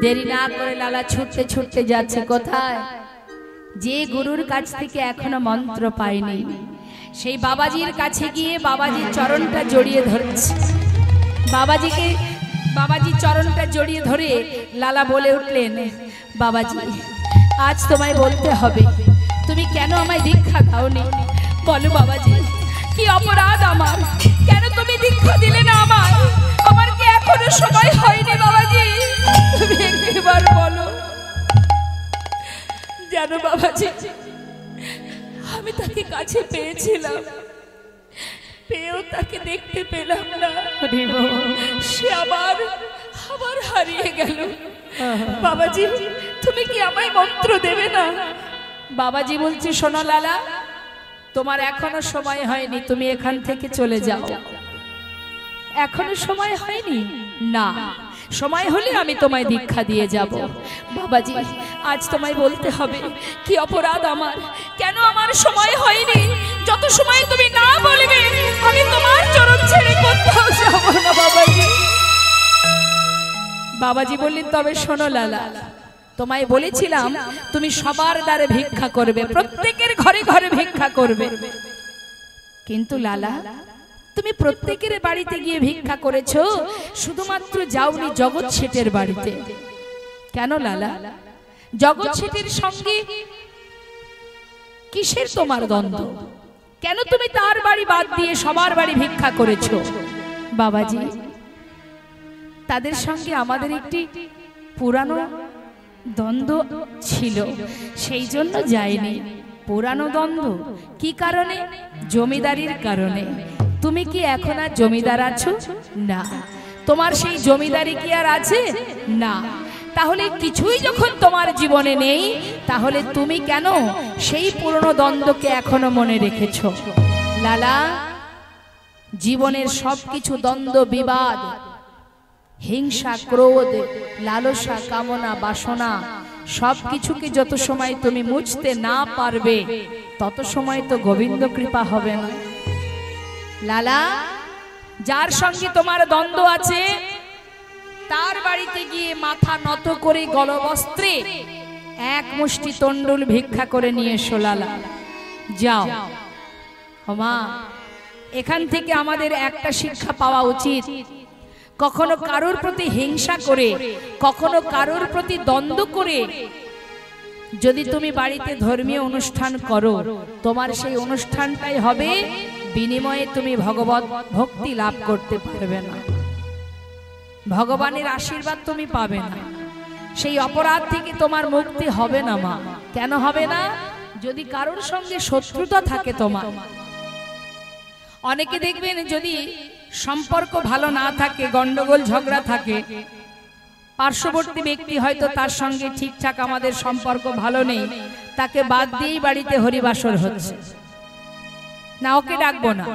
দেরি না করে লালা ছুটতে ছুটতে যাচ্ছে কোথায়? যে গুরুর কাছ থেকে এখনো মন্ত্র পায়নি সেই বাবাজির কাছে গিয়ে বাবাজির চরণটা জড়িয়ে ধরেছে। বাবাজির চরণটা জড়িয়ে ধরে লালা বলে উঠলেন, বাবাজি আজ তোমায় বলতে হবে, তুমি কেন আমায় দীক্ষা দাওনি? বলো বাবাজি, কি অপরাধ আমার? কেন তুমি দীক্ষা দিলে না আমায়? আমার কি এখনো সময় হয়নি বাবাজি? তুমি একবার বলো। জানো বাবাজি, আমি তাকে কাছে পেয়েছিলাম, পেয়েও তাকে দেখতে পেলাম না। সে আবার হারিয়ে গেল। বাবাজি তুমি কি আমায় মন্ত্র দেবে না? বাবাজি বলছে, শোনো লালা, তোমার এখনো সময় হয়নি, তুমি এখান থেকে চলে যাও। এখনো সময় হয়নি? না, সময় হলে আমি তোমায় দীক্ষা দিয়ে যাব। বাবাজি, আজ তোমায় বলতে হবে কি অপরাধ আমার, কেন আমার সময় হয়নি। যত সময় তুমি না বলবে আমি তোমার চরণ ছেড়ে কোথাও যাব না। বাবাজি, বাবাজি বললেন, তবে শোনো লালা, তোমায় বলেছিলাম তুমি সবার দ্বারে ভিক্ষা করবে, প্রত্যেকের ঘরে ঘরে ভিক্ষা করবে। কিন্তু লালা, তুমি প্রত্যেকের বাড়িতে গিয়ে ভিক্ষা করেছো, শুধুমাত্র যাওনি জগৎ শেঠের বাড়িতে। কেন লালা? জগৎ শেঠের সঙ্গে কিসের তোমার দ্বন্দ্ব? কেন তুমি তার বাড়ি বাদ দিয়ে সবার বাড়ি ভিক্ষা করেছো? বাবাজি, তাদের সঙ্গে আমাদের একটি পুরানো দ্বন্দ্ব ছিল, সেই জন্য যায়নি। পুরানো দ্বন্দ্ব কি কারণে? জমিদারির কারণে। তুমি কি এখন আর জমিদার আছো? না। তোমার সেই জমিদারি কি আর আছে? না। তাহলে কিছুই যখন তোমার জীবনে নেই, তাহলে তুমি কেন সেই পুরনো দ্বন্দ্বকে এখনো মনে রেখেছো? লালা, জীবনের সবকিছু দ্বন্দ্ব, বিবাদ, হিংসা, ক্রোধ, লালসা, কামনা, বাসনা সবকিছুকে যত সময় তুমি মুছতে না পারবে, তত সময় তো গোবিন্দ কৃপা হবে না। লালা, যার সঙ্গে তোমার দ্বন্দ্ব আছে তার বাড়িতে গিয়ে মাথা নত করে গলবস্ত্রে এক মুষ্টি তণ্ডুল ভিক্ষা করে নিয়ে এসো। লালা, যাও। মা, এখান থেকে আমাদের একটা শিক্ষা পাওয়া উচিত, কখনো কারোর প্রতি হিংসা করে, কখনো কারোর প্রতি দ্বন্দ্ব করে যদি তুমি বাড়িতে ধর্মীয় অনুষ্ঠান করো, তোমার সেই অনুষ্ঠানটাই হবে, বিনিময়ে তুমি ভগবত ভক্তি লাভ করতে পারবে না, ভগবানের আশীর্বাদ তুমি পাবে না। সেই অপরাধ থেকে তোমার মুক্তি হবে না মা। কেন হবে না? যদি কারোর সঙ্গে শত্রুতা থাকে তোমার। অনেকে দেখবেন যদি সম্পর্ক ভালো না থাকে, গন্ডগোল ঝগড়া থাকে, পার্শ্ববর্তী ব্যক্তি হয়তো তার সঙ্গে ঠিকঠাক আমাদের সম্পর্ক ভালো নেই, তাকে বাদ দিয়েই বাড়িতে হরিবাসর হচ্ছে, না ওকে ডাকবো না,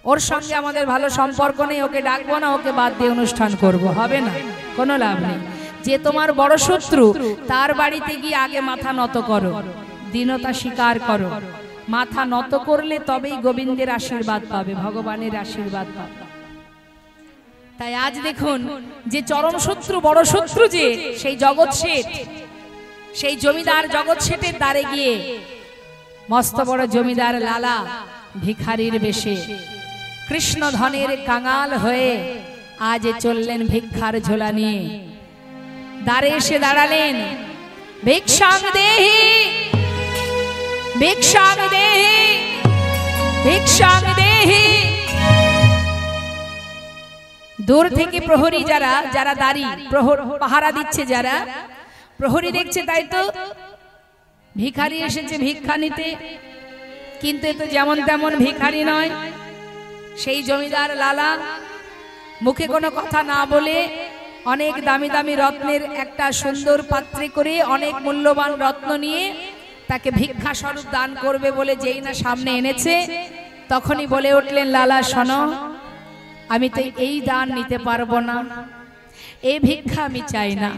ওর সঙ্গে আমাদের ভালো সম্পর্ক নেই, ওকে ডাকবো না, ওকে বাদ দিয়ে অনুষ্ঠান করব, হবে না, কোনো লাভ নেই। যে তোমার বড় শত্রু তার বাড়িতে গিয়ে আগে মাথা নত করো, দীনতা স্বীকার করো। মাথা নত করলে তবেই গোবিন্দের আশীর্বাদ পাবে, ভগবানের আশীর্বাদ পাবে। তাই আজ দেখুন, যে চরম শত্রু, বড় শত্রু যে সেই জগৎ শেঠ, সেই জমিদার জগৎ শেঠের দ্বারে গিয়ে মস্ত বড় জমিদার লালা ভিখারির বেশে, কৃষ্ণ ধনের কাঙাল হয়ে আজ চললেন ভিক্ষার ঝোলা নিয়ে। দ্বারে এসে দাঁড়ালেন, ভিক্ষাং দেহি, ভিক্ষাং দেহি, ভিক্ষাং দেহি। দূর থেকে প্রহরী যারা যারা দাঁড়িয়ে পাহারা দিচ্ছে, যারা প্রহরী দেখছে, তাই তো ভিখারি এসেছে ভিক্ষা নিতে, কিন্তু এ তো যেমন তেমন ভিখারি নয়। সেই জমিদার লালা মুখে কোনো কথা না বলে অনেক দামি দামি রত্নের একটা সুন্দর পাত্রে করে অনেক মূল্যবান রত্ন নিয়ে তাকে ভিক্ষা স্বরূপ দান করবে বলে যেই না সামনে এনেছে, তখনই বলে উঠলেন, লালা শোনো, আমি তো এই দান নিতে পারবো না, এই ভিক্ষা আমি চাই না।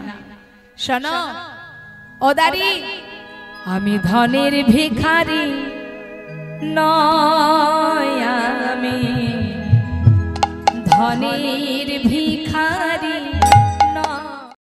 শোনো ওদারি, আমি ধনের ভিখারি নয়, আমি ধনী